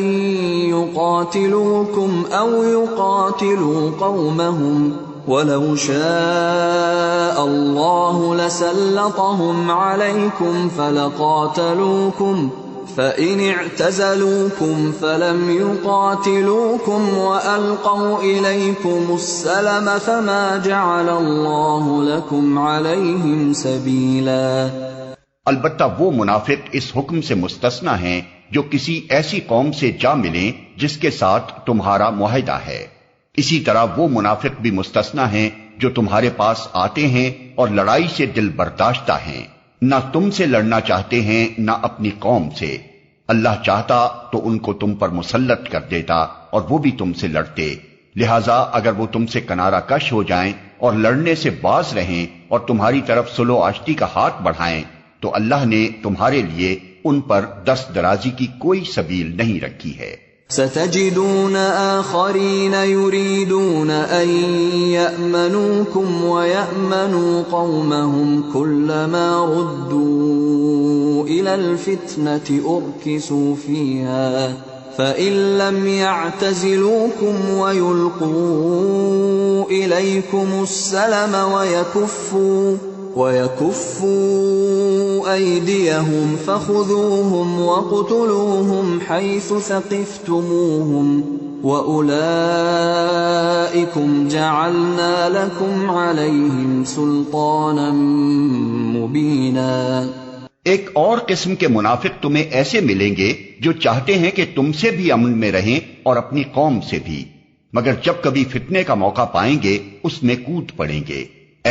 A: يقاتلوكم أو يقاتلوا قومهم ولو شاء الله لسلطهم عليكم فلقاتلوكم فإن اعتزلوكم فلم يقاتلوكم وألقوا إليكم السلم فما جعل الله لكم عليهم سبيلا۔
B: البتہ وہ منافق اس حکم سے مستثنی ہیں جو کسی ایسی قوم سے جا ملیں جس کے ساتھ تمہارا معاہدہ ہے۔ اسی طرح وہ منافق بھی مستثنی ہیں جو تمہارے پاس آتے ہیں اور لڑائی سے دل برداشتہ ہیں، نہ تم سے لڑنا چاہتے ہیں نہ اپنی قوم سے۔ اللہ چاہتا تو ان کو تم پر مسلط کر دیتا اور وہ بھی تم سے لڑتے، لہذا اگر وہ تم سے کنارہ کش ہو جائیں اور لڑنے سے باز رہیں اور تمہاری طرف صلح و آشتی کا ہاتھ بڑھائیں تو اللہ نے تمہارے لیے ان پر دست درازی کی کوئی سبیل نہیں رکھی ہے۔
A: ستجدون آخرين يريدون أن يأمنوكم ويأمنوا قومهم كلما ردوا إلى الفتنة أركسوا فيها فإن لم يعتزلوكم ويلقوا إليكم السلم ويكفوا أيديهم فخذوهم وقتلوهم حيث ثقفتموهم وأولئكم جعلنا لكم عليهم سلطانا مبينا۔
B: ایک اور قسم کے منافق تمہیں ایسے ملیں گے جو چاہتے ہیں کہ تم سے بھی امن میں رہیں اور اپنی قوم سے بھی، مگر جب کبھی فتنے کا موقع پائیں گے اس میں کود پڑیں گے۔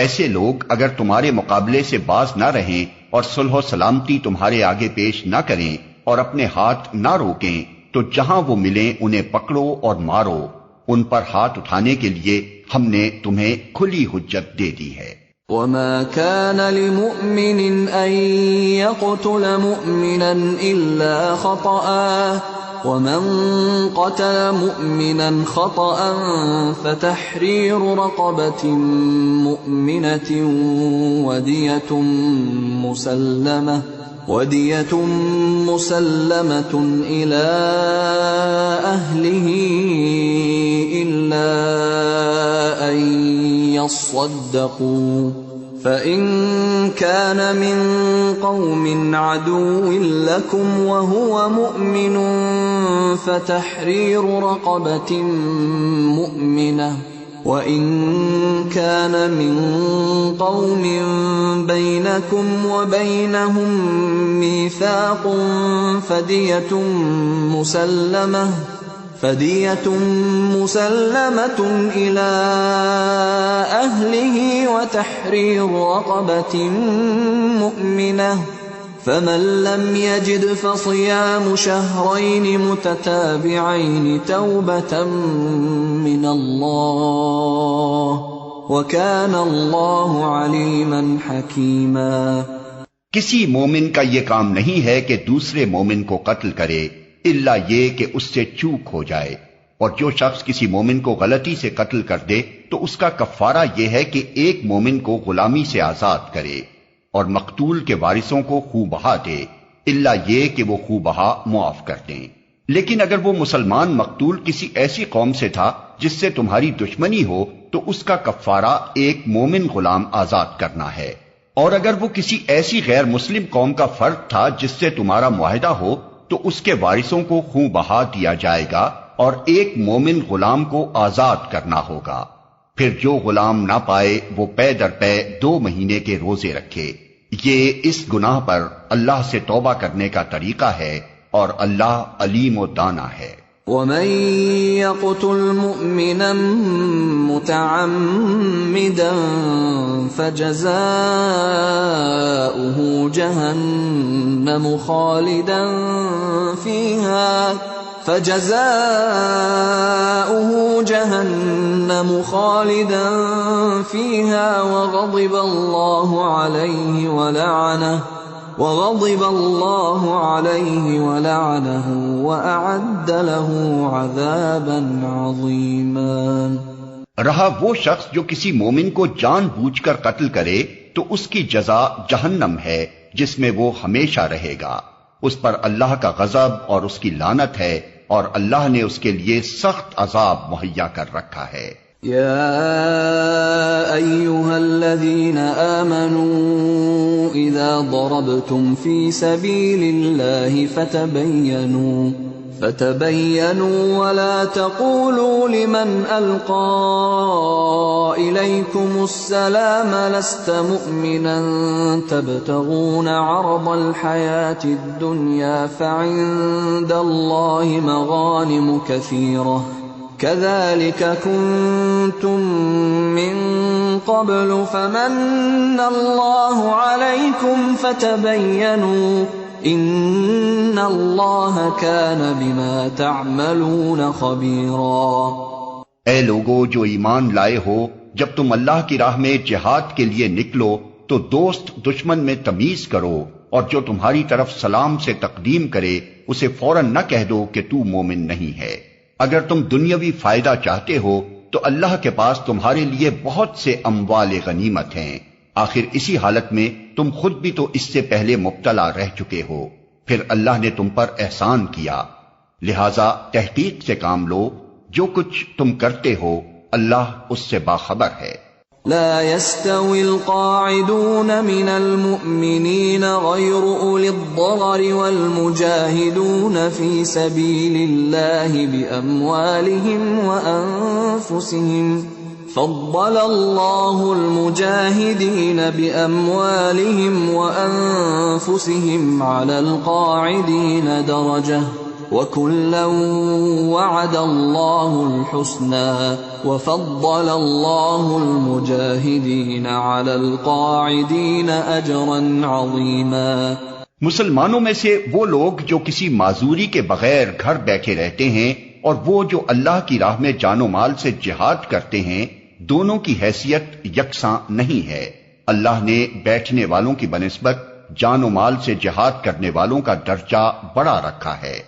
B: ایسے لوگ اگر تمہارے مقابلے سے باز نہ رہیں اور صلح و سلامتی تمہارے آگے پیش نہ کریں اور اپنے ہاتھ نہ روکیں تو جہاں وہ ملیں انہیں پکڑو اور مارو۔ ان پر ہاتھ اٹھانے کے لیے ہم نے تمہیں کھلی حجت دے دی ہے۔
A: وما كان لمؤمن أن يقتل مؤمنا إلا خطأ ومن قتل مؤمنا خطأ فتحرير رقبة مؤمنة ودية مسلمة إلى أهله إلا أن يصدقوا فإن كان من قوم عدو لكم وهو مؤمن فتحرير رقبة مؤمنة وإن كان من قوم بينكم وبينهم ميثاق فدية مسلمة إلى أهله وتحرير رقبة مؤمنة فمن لم يجد فصيام شهرين متتابعين توبة من الله وكان الله عليما حكيما۔
B: کسی مومن کا یہ کام نہیں ہے کہ دوسرے مومن کو قتل کرے الا یہ کہ اس سے چوک ہو جائے، اور جو شخص کسی مومن کو غلطی سے قتل کر دے تو اس کا کفارہ یہ ہے کہ ایک مومن کو غلامی سے آزاد کرے اور مقتول کے وارثوں کو خوں بہا دے، الا یہ کہ وہ خوں بہا معاف کر دیں۔ لیکن اگر وہ مسلمان مقتول کسی ایسی قوم سے تھا جس سے تمہاری دشمنی ہو تو اس کا کفارہ ایک مومن غلام آزاد کرنا ہے، اور اگر وہ کسی ایسی غیر مسلم قوم کا فرد تھا جس سے تمہارا معاہدہ ہو تو اس کے وارثوں کو خوں بہا دیا جائے گا اور ایک مومن غلام کو آزاد کرنا ہوگا۔ پھر جو غلام نہ پائے وہ پے در پے 2 مہینے کے روزے رکھے۔ یہ اس گناہ پر اللہ سے توبہ کرنے کا طریقہ ہے اور اللہ علیم و دانا ہے۔
A: ومن يقتل مؤمنا متعمدا فجزاؤه جهنم خالدا فيها وغضب الله عليه وغضب الله عليه ولعنه وأعد له عذابا عظيما۔
B: رہا وہ شخص جو کسی مومن کو جان بوجھ کر قتل کرے تو اس کی جزا جہنم ہے جس میں وہ ہمیشہ رہے گا، اس پر اللہ کا غضب اور اس کی لعنت ہے، اور اللہ نے اس کے لیے سخت عذاب مہیا کر رکھا ہے۔
A: يا أيها الذين آمنوا إذا ضربتم في سبيل الله فتبينوا ولا تقولوا لمن ألقى إليكم السلام لست مؤمنا تبتغون عرض الحياة الدنيا فعند الله مغانم كثيرة كذلك كنتم من قبل فمن الله عليكم فتبينوا ان اللہ کان بما تعملون خبیرا۔
B: اے لوگو جو ایمان لائے ہو، جب تم اللہ کی راہ میں جہاد کے لیے نکلو تو دوست دشمن میں تمیز کرو، اور جو تمہاری طرف سلام سے تقدیم کرے اسے فوراً نہ کہہ دو کہ تو مومن نہیں ہے۔ اگر تم دنیاوی فائدہ چاہتے ہو تو اللہ کے پاس تمہارے لیے بہت سے اموال غنیمت ہیں، آخر اسی حالت میں تم خود بھی تو اس سے پہلے مبتلا رہ چکے ہو، پھر اللہ نے تم پر احسان کیا، لہذا تحقیق سے کام لو، جو کچھ تم کرتے ہو اللہ اس سے باخبر ہے۔
A: لا يستوي القاعدون من المؤمنين غير أولي الضرر والمجاهدون في سبيل الله بأموالهم وأنفسهم فضل الله المجاهدين بأموالهم وأنفسهم على القاعدين درجة وكلا وعد الله الحسنى وفضل الله المجاهدين على القاعدين أجرا عظيما۔
B: مسلمانوں میں سے وہ لوگ جو کسی معذوری کے بغیر گھر بیٹھے رہتے ہیں اور وہ جو اللہ کی راہ میں جان و مال سے جہاد کرتے ہیں، دونوں کی حیثیت یکساں نہیں ہے۔ اللہ نے بیٹھنے والوں کی بنسبت جان و مال سے جہاد کرنے والوں کا درجہ بڑا رکھا ہے،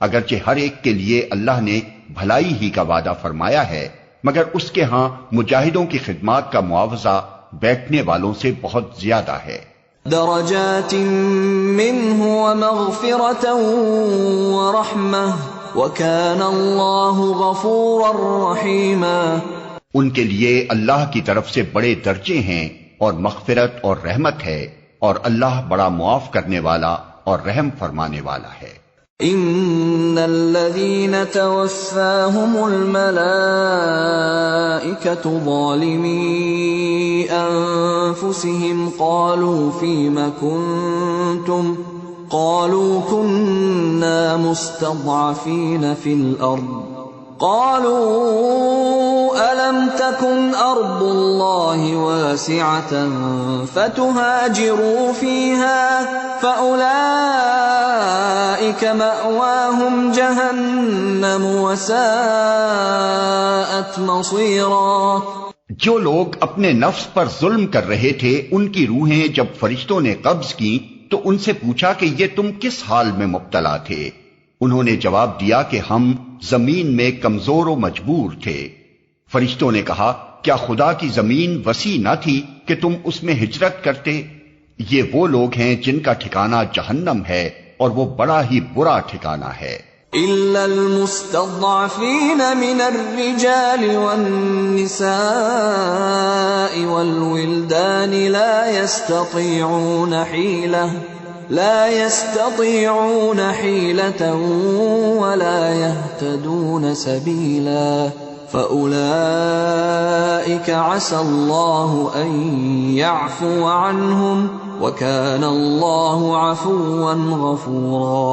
B: اگرچہ ہر ایک کے لیے اللہ نے بھلائی ہی کا وعدہ فرمایا ہے، مگر اس کے ہاں مجاہدوں کی خدمات کا معاوضہ بیٹھنے والوں سے بہت زیادہ ہے۔
A: درجات منہ ومغفرۃ ورحمہ وکان اللہ غفورا رحیما۔
B: ان کے لیے اللہ کی طرف سے بڑے درجے ہیں اور مغفرت اور رحمت ہے، اور اللہ بڑا معاف کرنے والا اور رحم فرمانے والا ہے۔
A: ان الذين توفاهم الملائكة ظالمي انفسهم قالوا فيم كنتم قالوا كنا مستضعفين في الارض قالوا ألم تكن أرض الله واسعة فتهاجروا فيها فأولئك مأواهم جهنم وساءت مصيرا۔
B: جو لوگ اپنے نفس پر ظلم کر رہے تھے ان کی روحیں جب فرشتوں نے قبض کی تو ان سے پوچھا کہ یہ تم کس حال میں مبتلا تھے؟ انہوں نے جواب دیا کہ ہم زمین میں کمزور و مجبور تھے۔ فرشتوں نے کہا کیا خدا کی زمین وسیع نہ تھی کہ تم اس میں ہجرت کرتے؟ یہ وہ لوگ ہیں جن کا ٹھکانہ جہنم ہے اور وہ بڑا ہی برا ٹھکانہ ہے۔
A: إلا المستضعفين من الرجال والنساء والولدان لا يستطيعون حيلة ولا يهتدون سبيلا فأولئك عسى الله أن يعفو عنهم وكان الله عفوا غفورا۔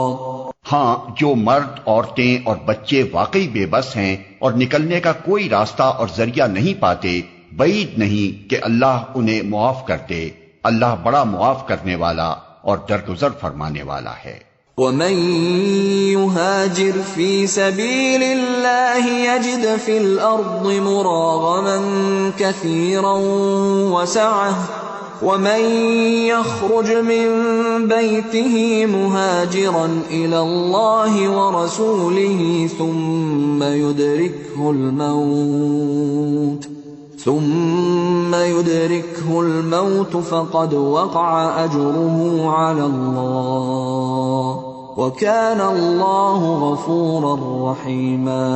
B: ہاں جو مرد، عورتیں اور بچے واقعی بے بس ہیں اور نکلنے کا کوئی راستہ اور ذریعہ نہیں پاتے، بعید نہیں کہ اللہ انہیں معاف کر دے، اللہ بڑا معاف کرنے والا اور درگزر فرمانے والا ہے۔
A: وَمَن يُهَاجِرْ فِي سَبِيلِ اللَّهِ يَجِدْ فِي الْأَرْضِ مُرَاغَمًا كَثِيرًا وَسَعَةً ومن يخرج من بيته مهاجرا إلى الله ورسوله ثم يدركه الموت فقد وقع أجره على الله وكان الله غفورا رحيما۔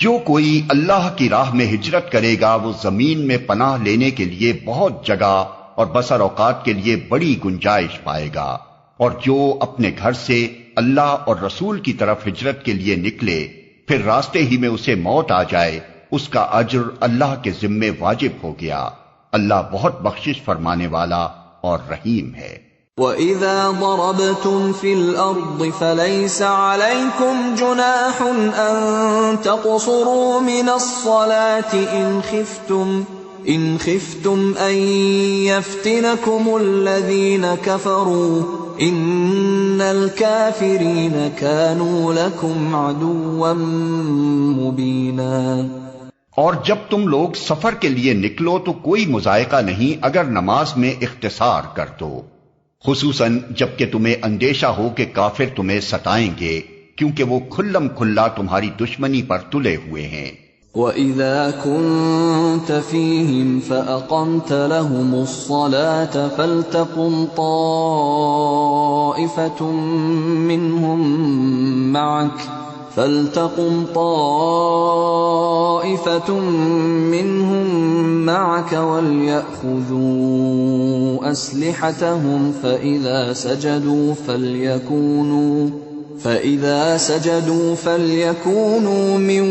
B: جو کوئی اللہ کی راہ میں ہجرت کرے گا وہ زمین میں پناہ لینے کے لیے بہت جگہ اور بسر اوقات کے لیے بڑی گنجائش پائے گا، اور جو اپنے گھر سے اللہ اور رسول کی طرف ہجرت کے لیے نکلے پھر راستے ہی میں اسے موت آ جائے، اس کا اجر اللہ کے ذمے واجب ہو گیا۔ اللہ بہت بخشش فرمانے والا اور رحیم ہے۔
A: وَإِذَا ضَرَبْتُمْ فِي الْأَرْضِ فَلَيْسَ عَلَيْكُمْ جُنَاحٌ أَن تَقْصُرُوا مِنَ الصَّلَاةِ إِنْ خِفْتُمْ أَن يَفْتِنَكُمُ الَّذِينَ كَفَرُوا إِنَّ الْكَافِرِينَ كَانُوا لَكُمْ عَدُوًّا مُبِينًا۔
B: اور جب تم لوگ سفر کے لیے نکلو تو کوئی مضائقہ نہیں اگر نماز میں اختصار کر دو، خصوصاً جب کہ تمہیں اندیشہ ہو کہ کافر تمہیں ستائیں گے، کیونکہ وہ کھلم کھلا تمہاری دشمنی پر تلے ہوئے ہیں۔
A: وَإِذَا كُنْتَ فِيهِمْ فَأَقَمْتَ لَهُمُ الصَّلَاةَ فَلْتَقُمْ طَائِفَةٌ مِّنْهُمْ مَعَكَ وَلْيَأْخُذُوا أَسْلِحَتَهُمْ فَإِذَا سَجَدُوا فَلْيَكُونُوا مِنْ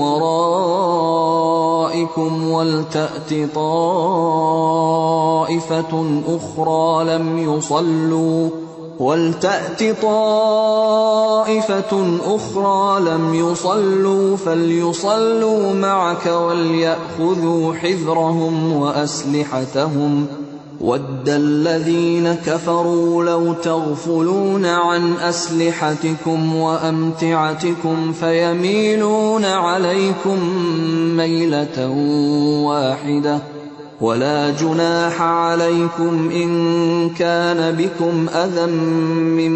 A: وَرَائِكُمْ وَلْتَأْتِ طَائِفَةٌ أُخْرَى لَمْ يُصَلُّوا فَلْيُصَلُّوا مَعَكَ وَلْيَأْخُذُوا حِذْرَهُمْ وَأَسْلِحَتَهُمْ وَدَّ الَّذِينَ كَفَرُوا لَوْ تَغْفُلُونَ عَنْ أَسْلِحَتِكُمْ وَأَمْتِعَتِكُمْ فَيَمِيلُونَ عَلَيْكُمْ مَيْلَةً وَاحِدَةً وَلَا جُنَاحَ عَلَيْكُمْ إِن كَانَ بِكُمْ أَذًى مِّن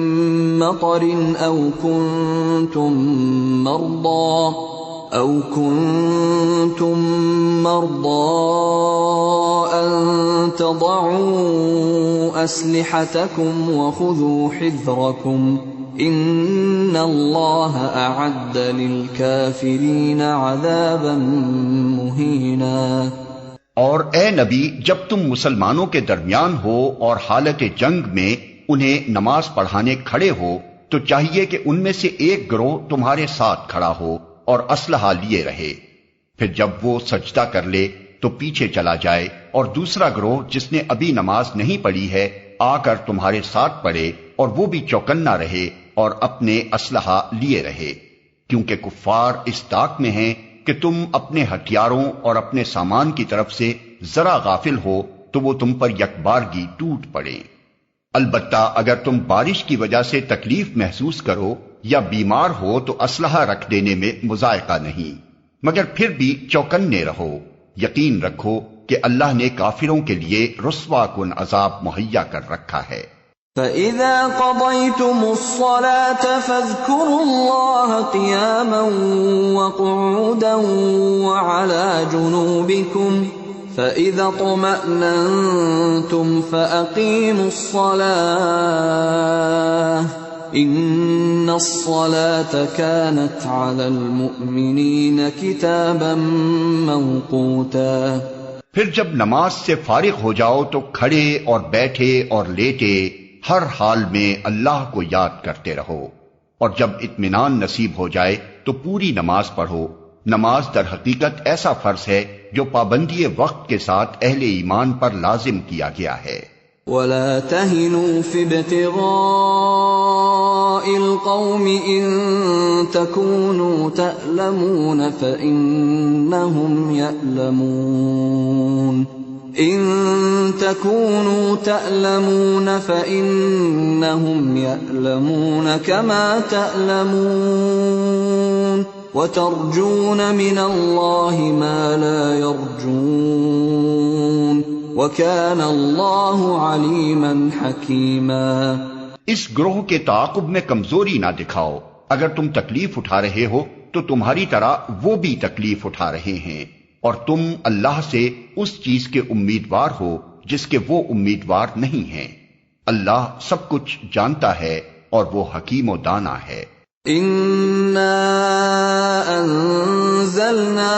A: مَّطَرٍ أَوْ كُنتُم مَّرْضَىٰ أَن تَضَعُوا أَسْلِحَتَكُمْ وَخُذُوا حِذْرَكُمْ إِنَّ اللَّهَ أَعَدَّ لِلْكَافِرِينَ عَذَابًا مُّهِينًا۔
B: اور اے نبی جب تم مسلمانوں کے درمیان ہو اور حالت جنگ میں انہیں نماز پڑھانے کھڑے ہو تو چاہیے کہ ان میں سے ایک گروہ تمہارے ساتھ کھڑا ہو اور اسلحہ لیے رہے، پھر جب وہ سجدہ کر لے تو پیچھے چلا جائے، اور دوسرا گروہ جس نے ابھی نماز نہیں پڑھی ہے آ کر تمہارے ساتھ پڑھے اور وہ بھی چوکنا رہے اور اپنے اسلحہ لیے رہے، کیونکہ کفار اس طاق میں ہیں کہ تم اپنے ہتھیاروں اور اپنے سامان کی طرف سے ذرا غافل ہو تو وہ تم پر یکبارگی ٹوٹ پڑے۔ البتہ اگر تم بارش کی وجہ سے تکلیف محسوس کرو یا بیمار ہو تو اسلحہ رکھ دینے میں مضائقہ نہیں، مگر پھر بھی چوکنے رہو، یقین رکھو کہ اللہ نے کافروں کے لیے رسوا کن عذاب مہیا کر رکھا ہے۔
A: فَإِذَا قَضَيْتُمُ الصَّلَاةَ فَاذْكُرُوا اللَّهَ قِيَامًا وَقُعُودًا وَعَلَى جُنُوبِكُمْ فَإِذَا اطْمَأْنَنْتُمْ فَأَقِيمُوا الصَّلَاةَ إِنَّ الصَّلَاةَ كَانَتْ عَلَى الْمُؤْمِنِينَ كِتَابًا مَّوْقُوتًا۔
B: پھر جب نماز سے فارغ ہو جاؤ تو کھڑے اور بیٹھے اور لیٹے ہر حال میں اللہ کو یاد کرتے رہو، اور جب اطمینان نصیب ہو جائے تو پوری نماز پڑھو۔ نماز در حقیقت ایسا فرض ہے جو پابندی وقت کے ساتھ اہل ایمان پر لازم کیا گیا ہے۔
A: وَلَا تَهِنُوا فِي ابْتِغَاءِ الْقَوْمِ إِن تَكُونُوا تَأْلَمُونَ فَإِنَّهُمْ يَأْلَمُونَ إِن تَكُونُوا تَأْلَمُونَ فَإِنَّهُمْ يَأْلَمُونَ كَمَا تَأْلَمُونَ وَتَرْجُونَ مِنَ اللَّهِ مَا لَا يَرْجُونَ وَكَانَ اللَّهُ عَلِيمًا حَكِيمًا۔
B: اس گروہ کے تعاقب میں کمزوری نہ دکھاؤ، اگر تم تکلیف اٹھا رہے ہو تو تمہاری طرح وہ بھی تکلیف اٹھا رہے ہیں، اور تم اللہ سے اس چیز کے امیدوار ہو جس کے وہ امیدوار نہیں ہیں۔ اللہ سب کچھ جانتا ہے اور وہ حکیم و دانا ہے۔
A: إِنَّا أَنزَلْنَا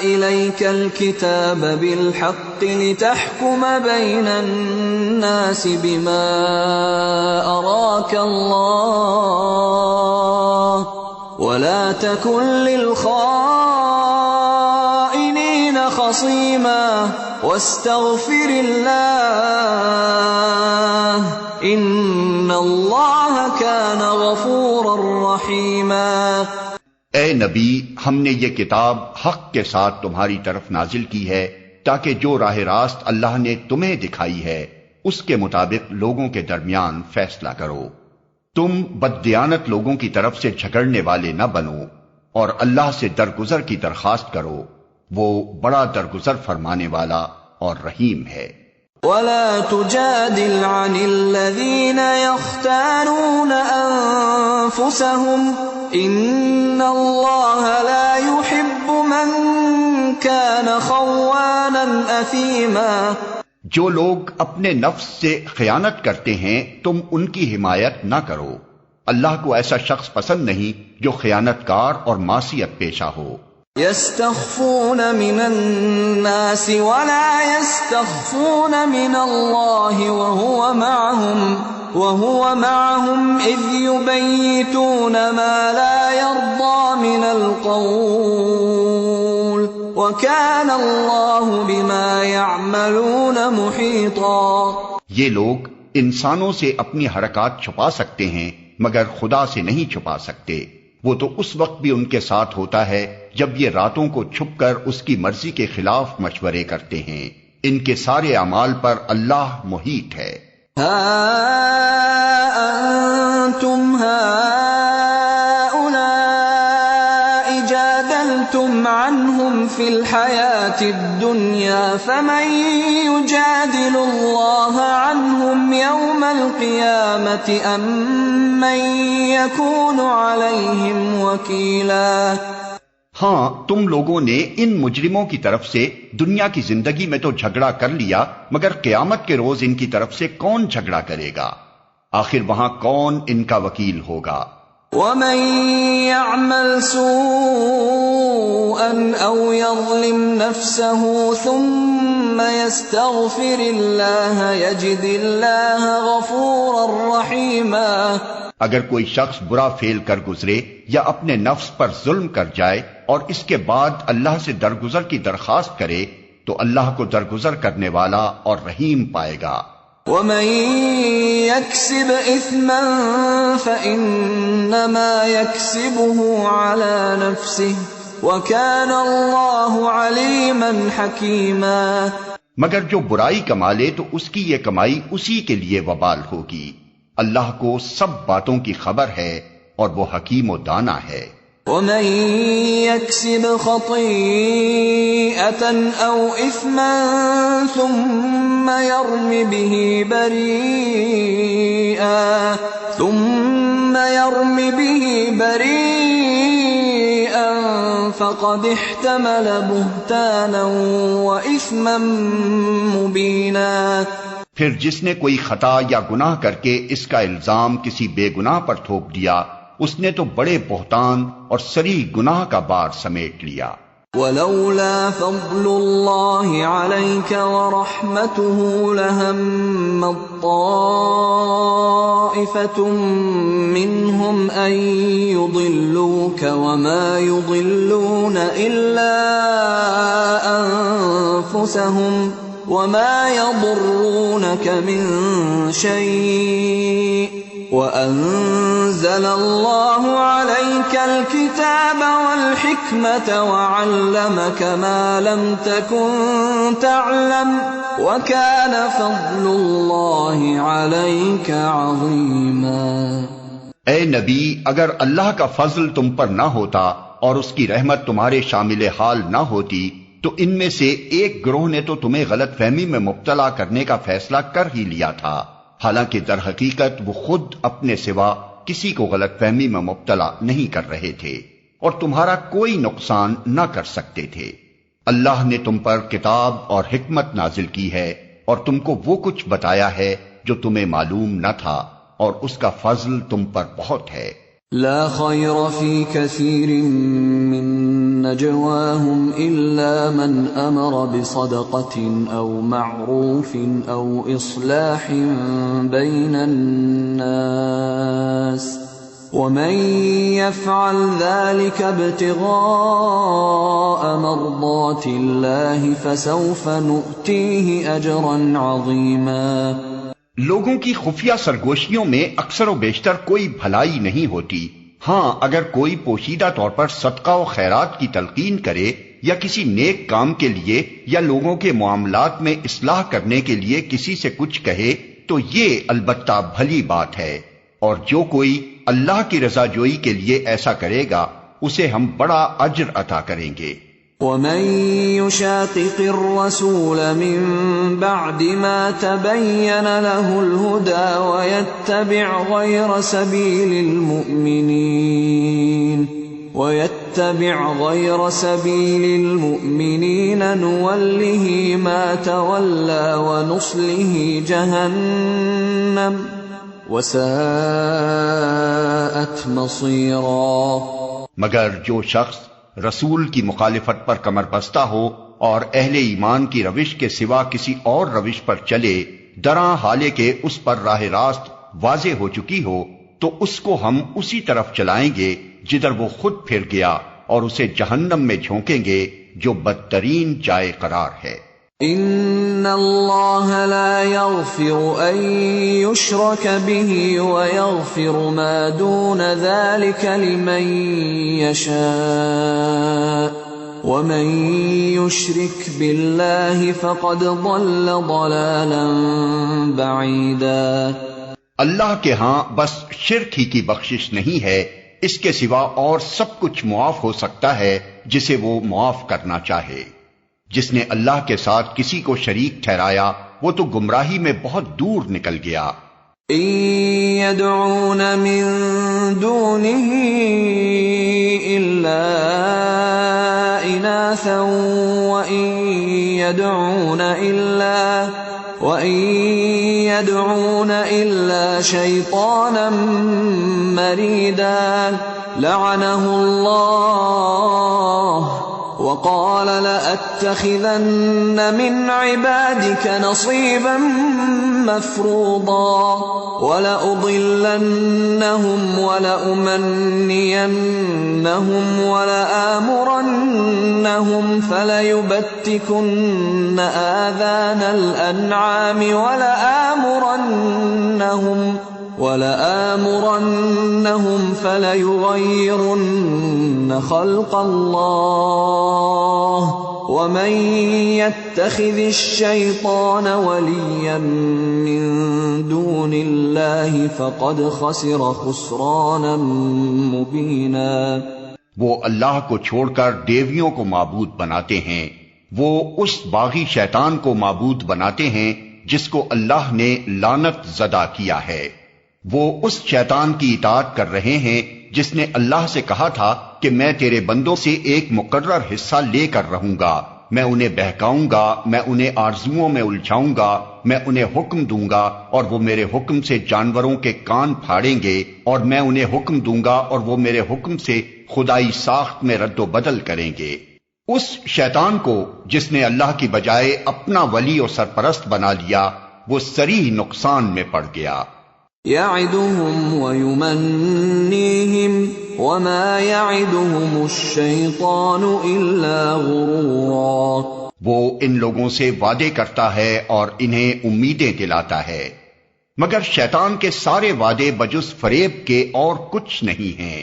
A: إِلَيْكَ الْكِتَابَ بِالْحَقِّ لِتَحْكُمَ بَيْنَ النَّاسِ بِمَا أَرَاكَ اللَّهُ وَلَا تَكُنْ لِلْخَائِنِينَ خَصِيمًا وَاسْتَغْفِرِ اللَّهَ إِنَّ اللَّهَ كَانَ غَفُورًا رَحِيمًا۔
B: اے نبی، ہم نے یہ کتاب حق کے ساتھ تمہاری طرف نازل کی ہے تاکہ جو راہ راست اللہ نے تمہیں دکھائی ہے اس کے مطابق لوگوں کے درمیان فیصلہ کرو۔ تم بددیانت لوگوں کی طرف سے جھگڑنے والے نہ بنو اور اللہ سے درگزر کی درخواست کرو، وہ بڑا درگزر فرمانے والا اور رحیم ہے۔
A: وَلَا تُجَادِلْ عَنِ الَّذِينَ يَخْتَانُونَ أَنفُسَهُمْ إِنَّ اللَّهَ لَا يُحِبُّ مَنْ كَانَ خَوَّانًا أَثِيمًا۔
B: جو لوگ اپنے نفس سے خیانت کرتے ہیں تم ان کی حمایت نہ کرو، اللہ کو ایسا شخص پسند نہیں جو خیانت کار اور معصیت پیشہ ہو۔
A: يستخفون من الناس ولا يستخفون من الله وهو معهم إذ يبيتون ما لا يرضى من القول وكان الله بما يعملون محيطا۔
B: یہ لوگ انسانوں سے اپنی حرکات چھپا سکتے ہیں مگر خدا سے نہیں چھپا سکتے، وہ تو اس وقت بھی ان کے ساتھ ہوتا ہے جب یہ راتوں کو چھپ کر اس کی مرضی کے خلاف مشورے کرتے ہیں، ان کے سارے اعمال پر اللہ محیط ہے۔
A: ہا انتم هؤلاء جادلتم عنهم في الحياة الدنيا فمن يجادل الله عنهم يوم القيامة أم من يكون عليهم وكيلا۔
B: ہاں، تم لوگوں نے ان مجرموں کی طرف سے دنیا کی زندگی میں تو جھگڑا کر لیا، مگر قیامت کے روز ان کی طرف سے کون جھگڑا کرے گا؟ آخر وہاں کون ان کا وکیل ہوگا؟
A: وَمَن يَعْمَلْ سُوءًا أَوْ يَظْلِمْ نَفْسَهُ ثُمَّ يَسْتَغْفِرِ اللَّهَ يَجِدِ اللَّهَ غَفُورًا رَحِيمًا۔
B: اگر کوئی شخص برا فعل کر گزرے یا اپنے نفس پر ظلم کر جائے اور اس کے بعد اللہ سے درگزر کی درخواست کرے تو اللہ کو درگزر کرنے والا اور رحیم پائے گا۔
A: وَمَن يَكْسِبْ إِثْمًا فَإِنَّمَا يَكْسِبُهُ عَلَى نَفْسِهِ وَكَانَ اللَّهُ عَلِيمًا حَكِيمًا۔
B: مگر جو برائی کما لے تو اس کی یہ کمائی اسی کے لیے وبال ہوگی، اللہ کو سب باتوں کی خبر ہے اور وہ حکیم و دانا ہے۔
A: وَمَن يَكْسِبْ خَطِيئَةً أَوْ إِثْمًا ثُمَّ يَرْمِ بِهِ بَرِيئًا فَقَدِ احْتَمَلَ بُهْتَانًا وَإِثْمًا مُبِينًا۔
B: پھر جس نے کوئی خطا یا گناہ کر کے اس کا الزام کسی بے گناہ پر تھوپ دیا، اس نے تو بڑے بہتان اور صریح گناہ کا بار سمیٹ لیا۔
A: وَلَوْلَا فَضْلُ اللَّهِ عَلَيْكَ وَرَحْمَتُهُ لَهَمَّتْ طَائِفَةٌ مِّنْهُمْ أَن يُضِلُّوكَ وَمَا يُضِلُّونَ إِلَّا أَنفُسَهُمْ وَمَا يَضُرُّونَكَ مِن شَيْءٍ وَأَنزَلَ اللَّهُ عَلَيْكَ الْكِتَابَ وَالْحِكْمَةَ وَعَلَّمَكَ مَا لَمْ تَكُن تَعْلَمُ وَكَانَ فَضْلُ اللَّهِ عَلَيْكَ عَظِيمًا۔
B: اے نبی، اگر اللہ کا فضل تم پر نہ ہوتا اور اس کی رحمت تمہارے شامل حال نہ ہوتی تو ان میں سے ایک گروہ نے تو تمہیں غلط فہمی میں مبتلا کرنے کا فیصلہ کر ہی لیا تھا، حالانکہ در حقیقت وہ خود اپنے سوا کسی کو غلط فہمی میں مبتلا نہیں کر رہے تھے اور تمہارا کوئی نقصان نہ کر سکتے تھے۔ اللہ نے تم پر کتاب اور حکمت نازل کی ہے اور تم کو وہ کچھ بتایا ہے جو تمہیں معلوم نہ تھا، اور اس کا فضل تم پر بہت ہے۔
A: لا خير في كثير من نجواهم إلا من أمر بصدقة أو معروف أو إصلاح بين الناس ومن يفعل ذلك ابتغاء مرضات الله فسوف نؤتيه أجرا عظيما۔
B: لوگوں کی خفیہ سرگوشیوں میں اکثر و بیشتر کوئی بھلائی نہیں ہوتی، ہاں اگر کوئی پوشیدہ طور پر صدقہ و خیرات کی تلقین کرے یا کسی نیک کام کے لیے یا لوگوں کے معاملات میں اصلاح کرنے کے لیے کسی سے کچھ کہے تو یہ البتہ بھلی بات ہے، اور جو کوئی اللہ کی رضا جوئی کے لیے ایسا کرے گا اسے ہم بڑا اجر عطا کریں گے۔
A: ومن يشاقق الرسول من بعد ما تبين له الهدى ويتبع غير سبيل المؤمنين نوله ما تولى ونصله جهنم وساءت مصيرا۔
B: مگر جو شخص رسول کی مخالفت پر کمر بستہ ہو اور اہل ایمان کی روش کے سوا کسی اور روش پر چلے، دراں حالے کے اس پر راہ راست واضح ہو چکی ہو، تو اس کو ہم اسی طرف چلائیں گے جدھر وہ خود پھر گیا، اور اسے جہنم میں جھونکیں گے جو بدترین جائے قرار ہے۔
A: ان اللہ لا یغفر ان یشرک به ویغفر ما دون ذلك لمن یشاء ومن یشرک باللہ فقد ضل ضلالا بعیدا۔
B: اللہ کے ہاں بس شرک ہی کی بخشش نہیں ہے، اس کے سوا اور سب کچھ معاف ہو سکتا ہے جسے وہ معاف کرنا چاہے۔ جس نے اللہ کے ساتھ کسی کو شریک ٹھہرایا وہ تو گمراہی میں بہت دور نکل گیا۔
A: ان يدعون من دونه الا اناثا وان يدعون الا شيطانا مريدا لعنه الله وقال لأتخذن من عبادك نصيبا مفروضا ولأضلنهم ولأمنينهم ولآمرنهم فليبتكن آذان الأنعام ولآمرنهم فليغيرن خلق الله ومن يتخذ الشيطان وليا من دون الله فقد خسر خسرانا مبينا۔
B: وہ اللہ کو چھوڑ کر دیویوں کو معبود بناتے ہیں، وہ اس باغی شیطان کو معبود بناتے ہیں جس کو اللہ نے لعنت زدہ کیا ہے۔ وہ اس شیطان کی اطاعت کر رہے ہیں جس نے اللہ سے کہا تھا کہ میں تیرے بندوں سے ایک مقرر حصہ لے کر رہوں گا، میں انہیں بہکاؤں گا، میں انہیں آرزوؤں میں الجھاؤں گا، میں انہیں حکم دوں گا اور وہ میرے حکم سے جانوروں کے کان پھاڑیں گے، اور میں انہیں حکم دوں گا اور وہ میرے حکم سے خدائی ساخت میں رد و بدل کریں گے۔ اس شیطان کو جس نے اللہ کی بجائے اپنا ولی اور سرپرست بنا لیا وہ صریح نقصان میں پڑ گیا۔
A: یعدہم ویمنیہم وما یعدہم الشیطان الا غرورا۔
B: وہ ان لوگوں سے وعدے کرتا ہے اور انہیں امیدیں دلاتا ہے، مگر شیطان کے سارے وعدے بجز فریب کے اور کچھ نہیں ہیں۔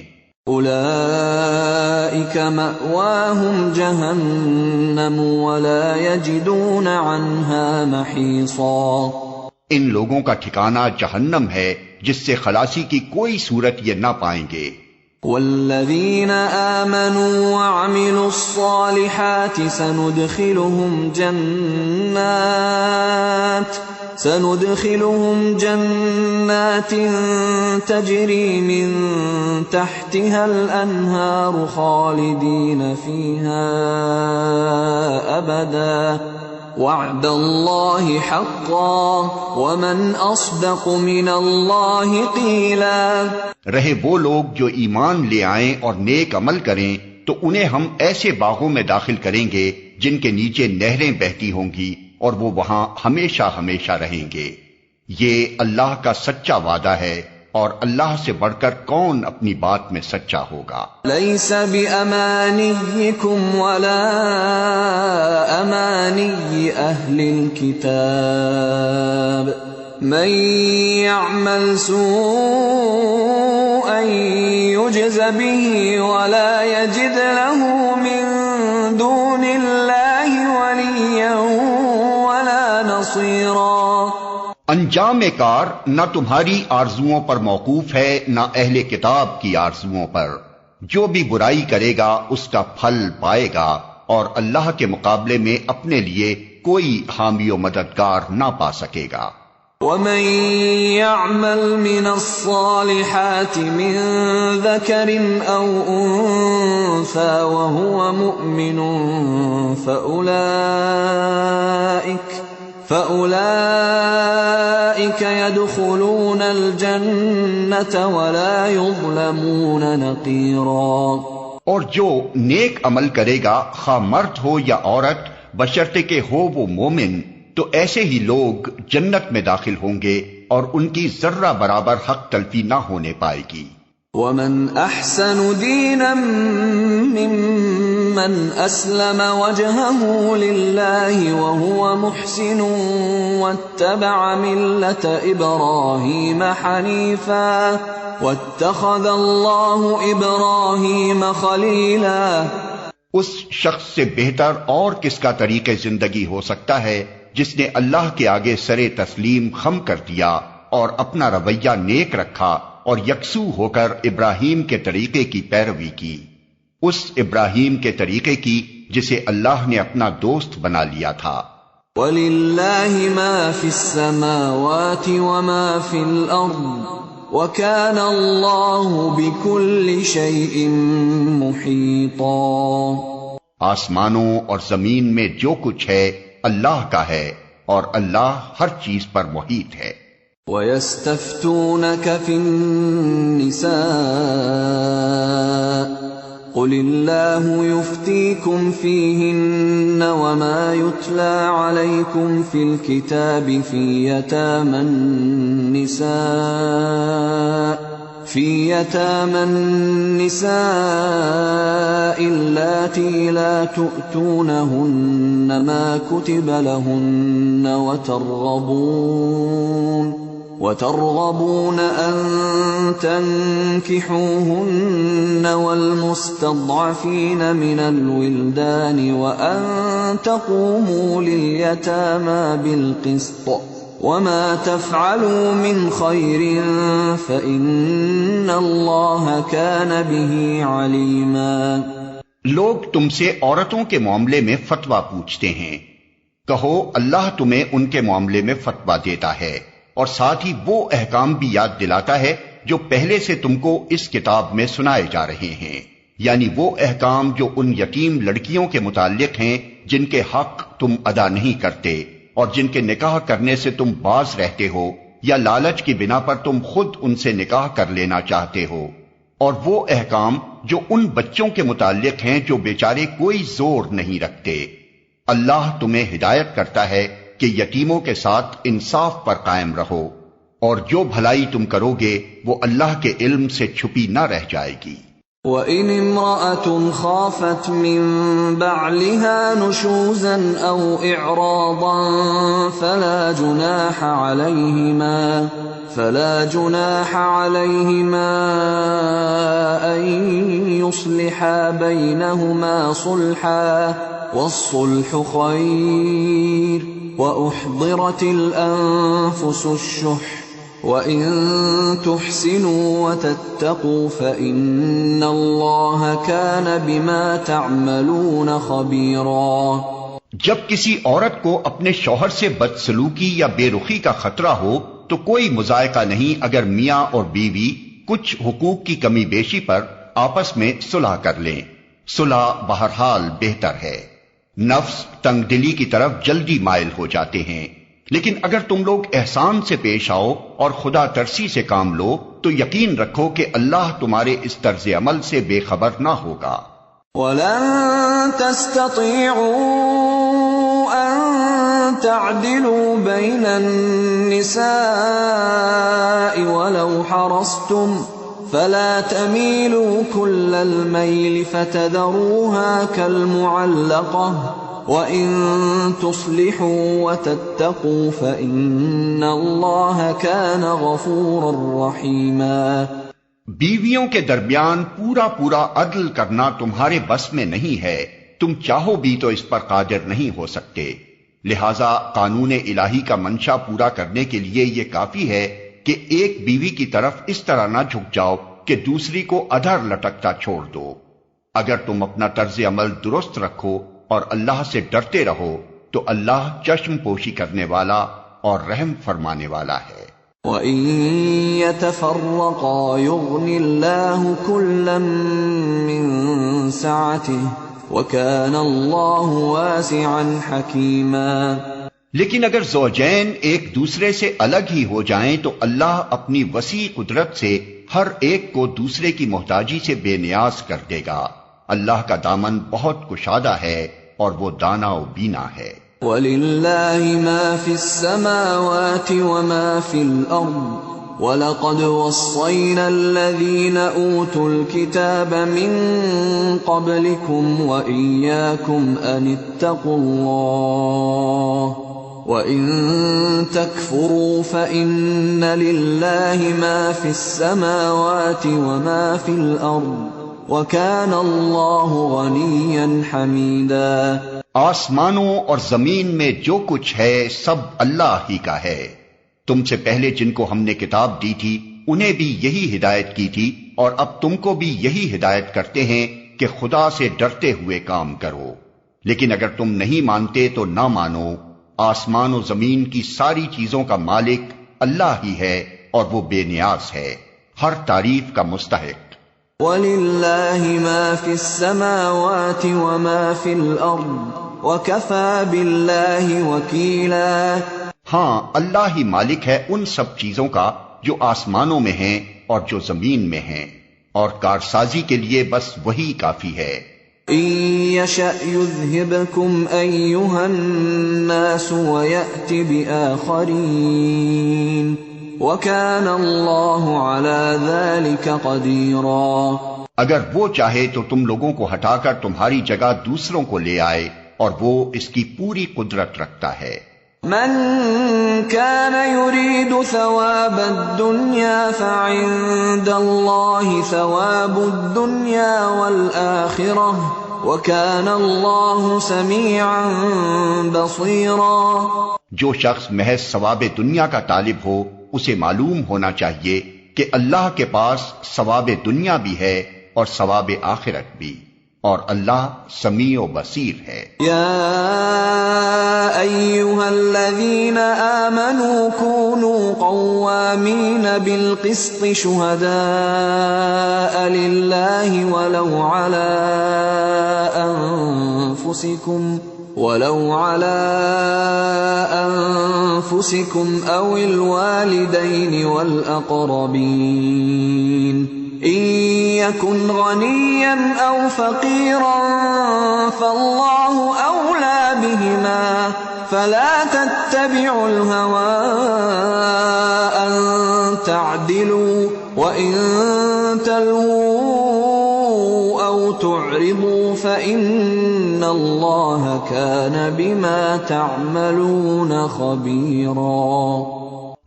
A: اولئک مأواہم جہنم ولا یجدون عنہا محیصا۔
B: ان لوگوں کا ٹھکانہ جہنم ہے جس سے خلاصی کی کوئی صورت یہ نہ پائیں گے۔
A: والذين آمنوا وعملوا الصالحات سندخلهم جنات تجري من تحتها الأنهار خالدين فيها أبدا وعد الله حقا ومن أصدق من الله قيلا۔
B: رہے وہ لوگ جو ایمان لے آئیں اور نیک عمل کریں تو انہیں ہم ایسے باغوں میں داخل کریں گے جن کے نیچے نہریں بہتی ہوں گی اور وہ وہاں ہمیشہ ہمیشہ رہیں گے۔ یہ اللہ کا سچا وعدہ ہے اور اللہ سے بڑھ کر کون اپنی بات میں سچا ہوگا۔
A: لیس بأمانیکم ولا امانی اہل الكتاب من يعمل سوءا يجز به ولا يجد له من دون الله وليا ولا نصيرا۔
B: انجام کار نہ تمہاری آرزوؤں پر موقوف ہے نہ اہل کتاب کی آرزوؤں پر، جو بھی برائی کرے گا اس کا پھل پائے گا اور اللہ کے مقابلے میں اپنے لیے کوئی حامی و مددگار نہ پا سکے گا۔
A: ومن يعمل من الصالحات من ذكر أو أنثى وهو مؤمن فأولئك يدخلون الجنة ولا يظلمون نقيرا۔
B: اور جو نیک عمل کرے گا خواہ مرد ہو یا عورت بشرطے کہ ہو وہ مومن، تو ایسے ہی لوگ جنت میں داخل ہوں گے اور ان کی ذرہ برابر حق تلفی نہ ہونے پائے گی۔
A: ومن احسن دینا ممن اسلم وجهه لله وهو محسن واتبع ملة ابراہیم حنیفا واتخذ اللہ ابراہیم خلیلا۔
B: اس شخص سے بہتر اور کس کا طریق زندگی ہو سکتا ہے جس نے اللہ کے آگے سرے تسلیم خم کر دیا اور اپنا رویہ نیک رکھا اور یکسو ہو کر ابراہیم کے طریقے کی پیروی کی، اس ابراہیم کے طریقے کی جسے اللہ نے اپنا دوست بنا لیا تھا۔
A: وَلِلَّهِ مَا فِي السَّمَاوَاتِ وَمَا فِي الْأَرْضِ وَكَانَ اللَّهُ بِكُلِّ شَيْءٍ مُحِيطًا۔
B: آسمانوں اور زمین میں جو کچھ ہے اللہ کا ہے اور اللہ ہر چیز پر محیط ہے۔
A: وَيَسْتَفْتُونَكَ فِي النِّسَاءِ قُلِ اللَّهُ يُفْتِيكُمْ فِيهِنَّ وَمَا يُتْلَى عَلَيْكُمْ فِي الْكِتَابِ فِي يَتَامَى النِّسَاءِ اللَّاتِي لَا تُؤْتُونَهُنَّ مَا كُتِبَ لَهُنَّ وترغبون أن تنكحوهن والمستضعفين من الولدان وأن تقوموا لليتامى بالقسط وما تفعلوا من خير فإن الله كان به عليما۔
B: لوگ تم سے عورتوں کے معاملے میں فتویٰ پوچھتے ہیں، کہو اللہ تمہیں ان کے معاملے میں فتویٰ دیتا ہے اور ساتھ ہی وہ احکام بھی یاد دلاتا ہے جو پہلے سے تم کو اس کتاب میں سنائے جا رہے ہیں، یعنی وہ احکام جو ان یتیم لڑکیوں کے متعلق ہیں جن کے حق تم ادا نہیں کرتے اور جن کے نکاح کرنے سے تم باز رہتے ہو یا لالچ کی بنا پر تم خود ان سے نکاح کر لینا چاہتے ہو، اور وہ احکام جو ان بچوں کے متعلق ہیں جو بیچارے کوئی زور نہیں رکھتے۔ اللہ تمہیں ہدایت کرتا ہے کہ یتیموں کے ساتھ انصاف پر قائم رہو، اور جو بھلائی تم کرو گے وہ اللہ کے علم سے چھپی نہ رہ جائے گی۔
A: وَإِنِ امْرَأَةٌ خَافَتْ مِن بَعْلِهَا نُشُوزًا أَوْ إِعْرَاضًا فَلَا جُنَاحَ عَلَيْهِمَا أَن يُصْلِحَا بَيْنَهُمَا صُلْحًا وَالصُّلْحُ خَيْرٌ وَأُحْضِرَتِ الْأَنفُسُ الشُّحَّ وَإِن تُحْسِنُوا وَتَتَّقُوا فَإِنَّ اللَّهَ كَانَ بِمَا تَعْمَلُونَ خَبِيرًا۔
B: جب کسی عورت کو اپنے شوہر سے بدسلوکی یا بے رخی کا خطرہ ہو تو کوئی مضائقہ نہیں اگر میاں اور بیوی کچھ حقوق کی کمی بیشی پر آپس میں صلح کر لیں۔ صلح بہرحال بہتر ہے۔ نفس تنگ دلی کی طرف جلدی مائل ہو جاتے ہیں، لیکن اگر تم لوگ احسان سے پیش آؤ اور خدا ترسی سے کام لو تو یقین رکھو کہ اللہ تمہارے اس طرز عمل سے بے خبر نہ ہوگا۔
A: وَلَن تَسْتَطِيعُوا أَن تَعْدِلُوا بَيْنَ النِّسَاءِ وَلَوْ حَرَصْتُمْ فَلَا تَمِيلُوا كُلَّ الْمَيْلِ فَتَذَرُوهَا كَالْمُعَلَّقَةِ وَإِن تُصْلِحُوا وَتَتَّقُوا فَإِنَّ اللَّهَ كَانَ غَفُورًا رَّحِيمًا۔
B: بیویوں کے درمیان پورا عدل کرنا تمہارے بس میں نہیں ہے، تم چاہو بھی تو اس پر قادر نہیں ہو سکتے، لہذا قانون الہی کا منشا پورا کرنے کے لیے یہ کافی ہے کہ ایک بیوی کی طرف اس طرح نہ جھک جاؤ کہ دوسری کو ادھر لٹکتا چھوڑ دو۔ اگر تم اپنا طرز عمل درست رکھو اور اللہ سے ڈرتے رہو تو اللہ چشم پوشی کرنے والا اور رحم فرمانے والا ہے۔
A: وَإِن يَتَفَرَّقَا يُغْنِ اللَّهُ كُلًّا مِّن سَعَتِهِ وَكَانَ اللَّهُ وَاسِعًا حَكِيمًا۔
B: لیکن اگر زوجین ایک دوسرے سے الگ ہی ہو جائیں تو اللہ اپنی وسیع قدرت سے ہر ایک کو دوسرے کی محتاجی سے بے نیاز کر دے گا۔ اللہ کا دامن بہت کشادہ ہے اور وہ دانا و بینا ہے۔
A: وَلِلَّهِ مَا فِي السَّمَاوَاتِ وَمَا فِي الْأَرْضِ وَلَقَدْ وَصَّيْنَا الَّذِينَ أُوتُوا الْكِتَابَ مِن قَبْلِكُمْ وَإِيَّاكُمْ أَنِ اتَّقُوا اللَّهَ وَإِن تَكْفُرُوا فَإِنَّ لِلَّهِ مَا فِي السَّمَاوَاتِ وَمَا فِي الْأَرْضِ وَكَانَ اللَّهُ غَنِيًّا حَمِيدًا۔
B: آسمانوں اور زمین میں جو کچھ ہے سب اللہ ہی کا ہے۔ تم سے پہلے جن کو ہم نے کتاب دی تھی انہیں بھی یہی ہدایت کی تھی، اور اب تم کو بھی یہی ہدایت کرتے ہیں کہ خدا سے ڈرتے ہوئے کام کرو۔ لیکن اگر تم نہیں مانتے تو نہ مانو، آسمان و زمین کی ساری چیزوں کا مالک اللہ ہی ہے اور وہ بے نیاز ہے، ہر تعریف کا مستحق۔
A: وَلِلَّهِ مَا فِي السَّمَاوَاتِ وَمَا فِي الْأَرْضِ وَكَفَى بِاللَّهِ وَكِيلًا۔
B: ہاں، اللہ ہی مالک ہے ان سب چیزوں کا جو آسمانوں میں ہیں اور جو زمین میں ہیں، اور کارسازی کے لیے بس وہی کافی ہے۔
A: إِن يَشَأْ يُذْهِبْكُمْ أَيُّهَا النَّاسُ وَيَأْتِ بِآخَرِينَ وَكَانَ اللَّهُ عَلَى ذَلِكَ قَدِيرًا۔ اگر
B: وہ چاہے تو تم لوگوں کو ہٹا کر تمہاری جگہ دوسروں کو لے آئے، اور وہ اس کی پوری قدرت رکھتا ہے۔
A: من كان يريد ثواب الدنيا فعند الله ثواب الدنيا والآخرة وكان الله سميعا بصيرا۔
B: جو شخص محض ثواب دنیا کا طالب ہو اسے معلوم ہونا چاہیے کہ اللہ کے پاس ثواب دنیا بھی ہے اور ثواب آخرت بھی، اور اللہ سمیع و بصیر ہے۔
A: یا ایھا الذین آمنوا كونوا قوامین بالقسط شہداء للہ ولو على أنفسكم أو الوالدين والأقربين إن يكن غنيا أو فقيرا فالله أولى بهما فلا تتبعوا الهوى أن تعدلوا وإن تلووا أو تعرضوا فإن الله كان بما تعملون خبيرا۔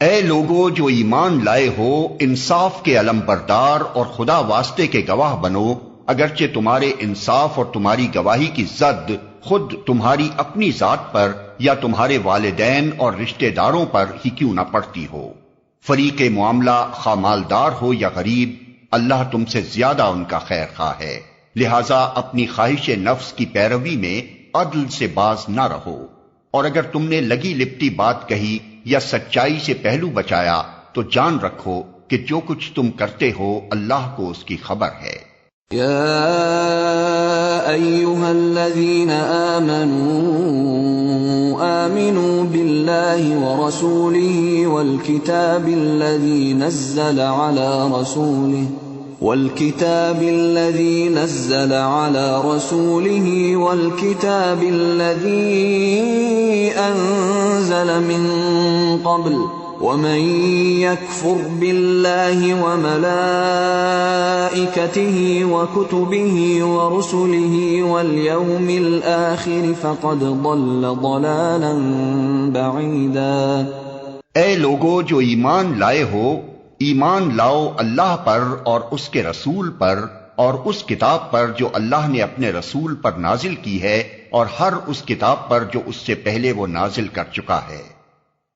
B: اے لوگو جو ایمان لائے ہو، انصاف کے علم بردار اور خدا واسطے کے گواہ بنو، اگرچہ تمہارے انصاف اور تمہاری گواہی کی زد خود تمہاری اپنی ذات پر یا تمہارے والدین اور رشتہ داروں پر ہی کیوں نہ پڑتی ہو۔ فریق معاملہ خواہ مالدار ہو یا غریب، اللہ تم سے زیادہ ان کا خیر خواہ ہے، لہذا اپنی خواہش نفس کی پیروی میں عدل سے باز نہ رہو، اور اگر تم نے لگی لپٹی بات کہی یا سچائی سے پہلو بچایا تو جان رکھو کہ جو کچھ تم کرتے ہو اللہ کو اس کی خبر ہے۔
A: يا أيها الذين آمنوا بالله ورسوله والكتاب الذي نزل على رسوله والكتاب الذي أنزل من قبل ومن يكفر بالله وملائكته وكتبه ورسله واليوم الآخر فقد ضل ضلالا بعيدا۔
B: اے لوگو جو ایمان لائے ہو، ایمان لاؤ اللہ پر اور اس کے رسول پر اور اس کتاب پر جو اللہ نے اپنے رسول پر نازل کی ہے، اور ہر اس کتاب پر جو اس سے پہلے وہ نازل کر چکا ہے۔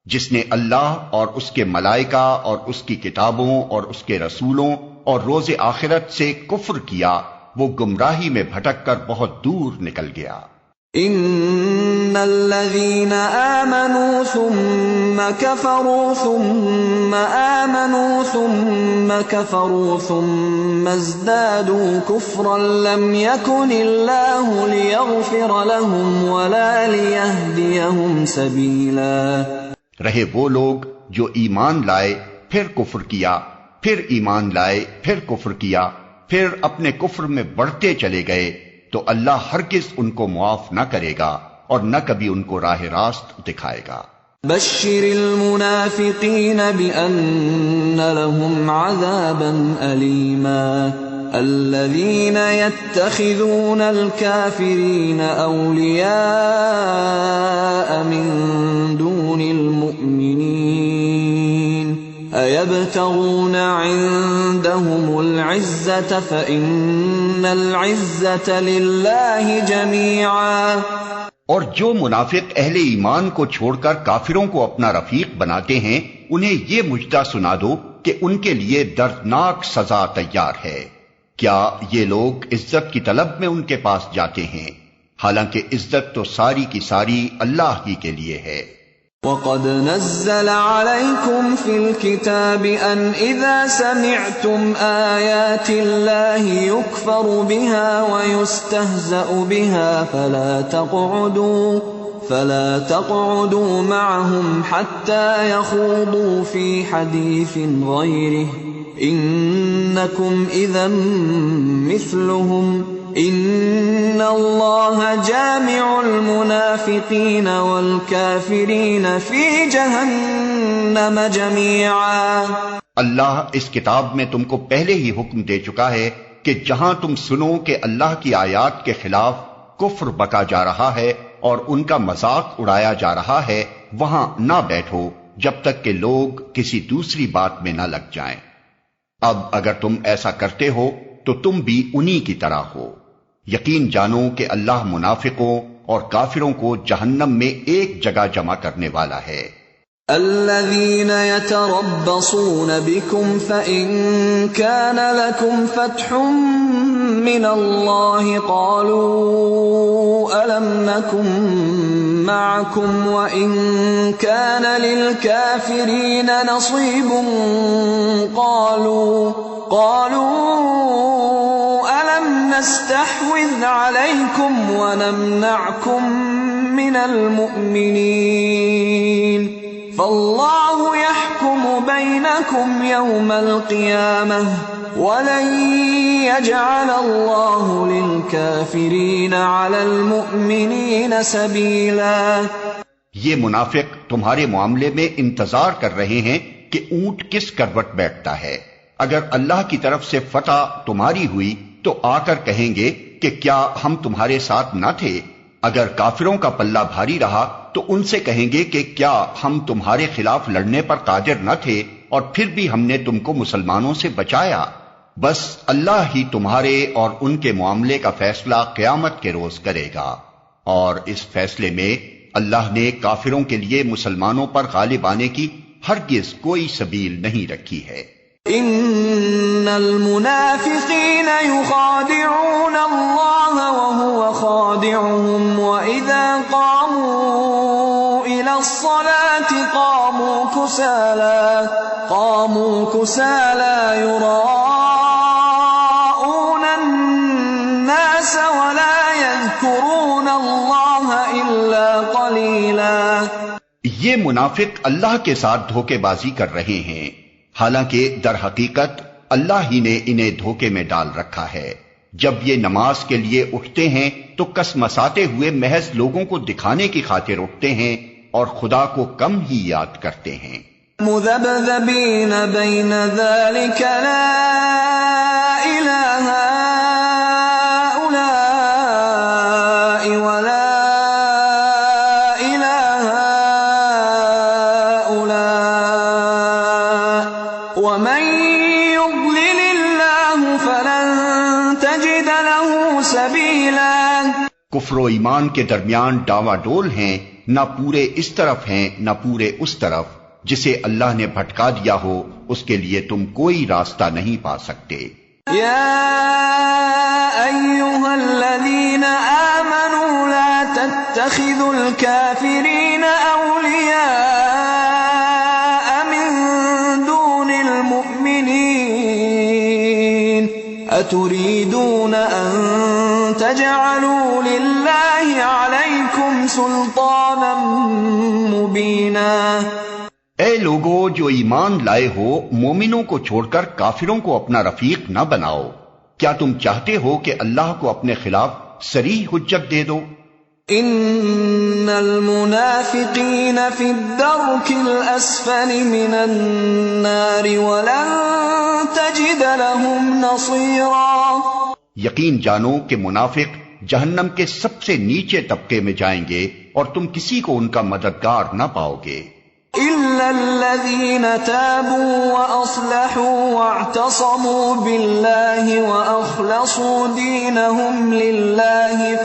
B: جس نے اللہ اور اس کے ملائکہ اور اس کی کتابوں اور اس کے رسولوں اور روز آخرت سے کفر کیا، وہ گمراہی میں بھٹک کر بہت دور نکل گیا۔
A: ان الذين آمنوا ثم كفروا ثم آمنوا ثم كفروا ثم ازدادوا كفرا لم يكن الله ليغفر لهم ولا ليهديهم سبيلا۔
B: رہے وہ لوگ جو ایمان لائے پھر کفر کیا، پھر ایمان لائے پھر کفر کیا، پھر اپنے کفر میں بڑھتے چلے گئے، تو اللہ ہرگز ان کو معاف نہ کرے گا اور نہ کبھی ان کو راہ راست دکھائے گا۔
A: بشر المنافقین بأن لهم عذابا ألیما الذين يتخذون الكافرين أولياء من دون المؤمنين أيبتغون عندهم العزة فإن العزة لله جميعا۔
B: اور جو منافق اہل ایمان کو چھوڑ کر کافروں کو اپنا رفیق بناتے ہیں، انہیں یہ مجدہ سنا دو کہ ان کے لیے دردناک سزا تیار ہے۔ کیا یہ لوگ عزت کی طلب میں ان کے پاس جاتے ہیں، حالانکہ عزت تو ساری کی ساری اللہ ہی کے لیے ہے۔
A: وَقَدْ نَزَّلَ عَلَيْكُمْ فِي الْكِتَابِ أَنْ إِذَا سَمِعْتُمْ آيَاتِ اللَّهِ يُكْفَرُ بِهَا وَيُسْتَهْزَأُ بِهَا فَلَا تَقْعُدُوا مَعَهُمْ حَتَّى يَخُوضُوا فِي حَدِيثٍ غَيْرِهِ إِنَّكُمْ إِذًا مِثْلُهُمْ ان اللہ جامع المنافقین والکافرین فی جہنم جميعا۔
B: اللہ اس کتاب میں تم کو پہلے ہی حکم دے چکا ہے کہ جہاں تم سنو کہ اللہ کی آیات کے خلاف کفر بکا جا رہا ہے اور ان کا مذاق اڑایا جا رہا ہے، وہاں نہ بیٹھو جب تک کہ لوگ کسی دوسری بات میں نہ لگ جائیں۔ اب اگر تم ایسا کرتے ہو تو تم بھی انہی کی طرح ہو۔ یقین جانو کہ اللہ منافقوں اور کافروں کو جہنم میں ایک جگہ جمع کرنے والا ہے۔
A: الذين يتربصون بكم فإن كان لكم فتح من الله قالوا ألم نكن معكم وإن كان للكافرين نصيب قالوا ألم نستحوذ عليكم ونمنعكم من المؤمنين فالله يحكم بينكم يوم القيامة ولن يجعل الله للكافرين على المؤمنين سبيلا۔
B: یہ منافق تمہارے معاملے میں انتظار کر رہے ہیں کہ اونٹ کس کروٹ بیٹھتا ہے۔ اگر اللہ کی طرف سے فتح تمہاری ہوئی تو آ کر کہیں گے کہ کیا ہم تمہارے ساتھ نہ تھے؟ اگر کافروں کا پلہ بھاری رہا تو ان سے کہیں گے کہ کیا ہم تمہارے خلاف لڑنے پر قادر نہ تھے اور پھر بھی ہم نے تم کو مسلمانوں سے بچایا؟ بس اللہ ہی تمہارے اور ان کے معاملے کا فیصلہ قیامت کے روز کرے گا، اور اس فیصلے میں اللہ نے کافروں کے لیے مسلمانوں پر غالب آنے کی ہرگز کوئی سبیل نہیں رکھی ہے۔
A: ان المنافقین یخادعون اللہ وهو خادعهم واذا قاموا الى الصلاة قاموا كسالى يراءون الناس ولا يذكرون اللہ الا قلیلا۔
B: یہ منافق اللہ کے ساتھ دھوکے بازی کر رہے ہیں، حالانکہ در حقیقت اللہ ہی نے انہیں دھوکے میں ڈال رکھا ہے۔ جب یہ نماز کے لیے اٹھتے ہیں تو کسمساتے ہوئے محض لوگوں کو دکھانے کی خاطر اٹھتے ہیں اور خدا کو کم ہی یاد کرتے ہیں۔
A: مذبذبین بین ذلک لا الہ ہؤلاء ولا الہ ہؤلاء ومن يضلل اللہ فلن تجد له سبیلا۔
B: کفر و ایمان کے درمیان ڈاوا ڈول ہیں، نہ پورے اس طرف ہیں نہ پورے اس طرف۔ جسے اللہ نے بھٹکا دیا ہو اس کے لیے تم کوئی راستہ نہیں پا سکتے۔
A: یا ایھا الذین آمنوا لا تتخذوا الکافرین اولیاء من دون المؤمنین اتریدون ان تجعلوا للہ علیکم سلطانا مبینا۔
B: اے لوگو جو ایمان لائے ہو، مومنوں کو چھوڑ کر کافروں کو اپنا رفیق نہ بناؤ۔ کیا تم چاہتے ہو کہ اللہ کو اپنے خلاف صریح حجت دے دو؟
A: ان المنافقین فی الدرک الاسفل من النار ولن تجد لهم نصیرا۔
B: یقین جانو کہ منافق جہنم کے سب سے نیچے طبقے میں جائیں گے اور تم کسی کو ان کا مددگار نہ پاؤ گے۔
A: إِلَّا الَّذِينَ تَابُوا وَأَصْلَحُوا وَاعْتَصَمُوا بِاللَّهِ وَأَخْلَصُوا دِينَهُمْ لِلَّهِ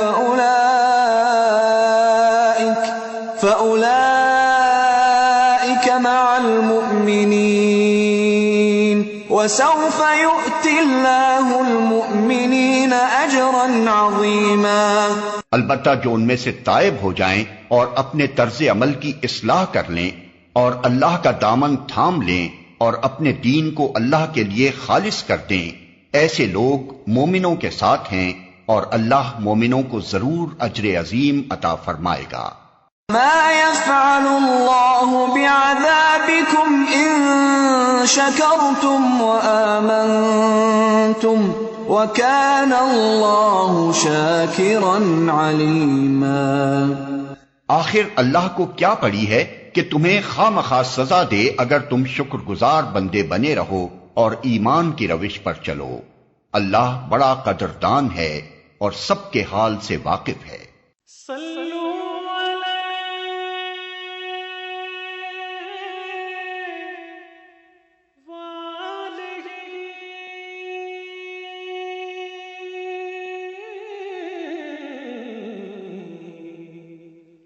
A: فَأُولَئِكَ مَعَ الْمُؤْمِنِينَ وَسَوْفَ يُؤْتِ اللَّهُ الْمُؤْمِنِينَ أَجْرًا عَظِيمًا۔
B: البتہ جو ان میں سے تائب ہو جائیں اور اپنے طرز عمل کی اصلاح کر لیں اور اللہ کا دامن تھام لیں اور اپنے دین کو اللہ کے لیے خالص کر دیں، ایسے لوگ مومنوں کے ساتھ ہیں اور اللہ مومنوں کو ضرور اجر عظیم عطا فرمائے گا۔
A: ما يفعل اللہ بعذابکم ان شکرتم وآمنتم وکان اللہ شاکرا علیما۔
B: آخر اللہ کو کیا پڑی ہے کہ تمہیں خواہ سزا دے اگر تم شکر گزار بندے بنے رہو اور ایمان کی روش پر چلو۔ اللہ بڑا قدردان ہے اور سب کے حال سے واقف ہے۔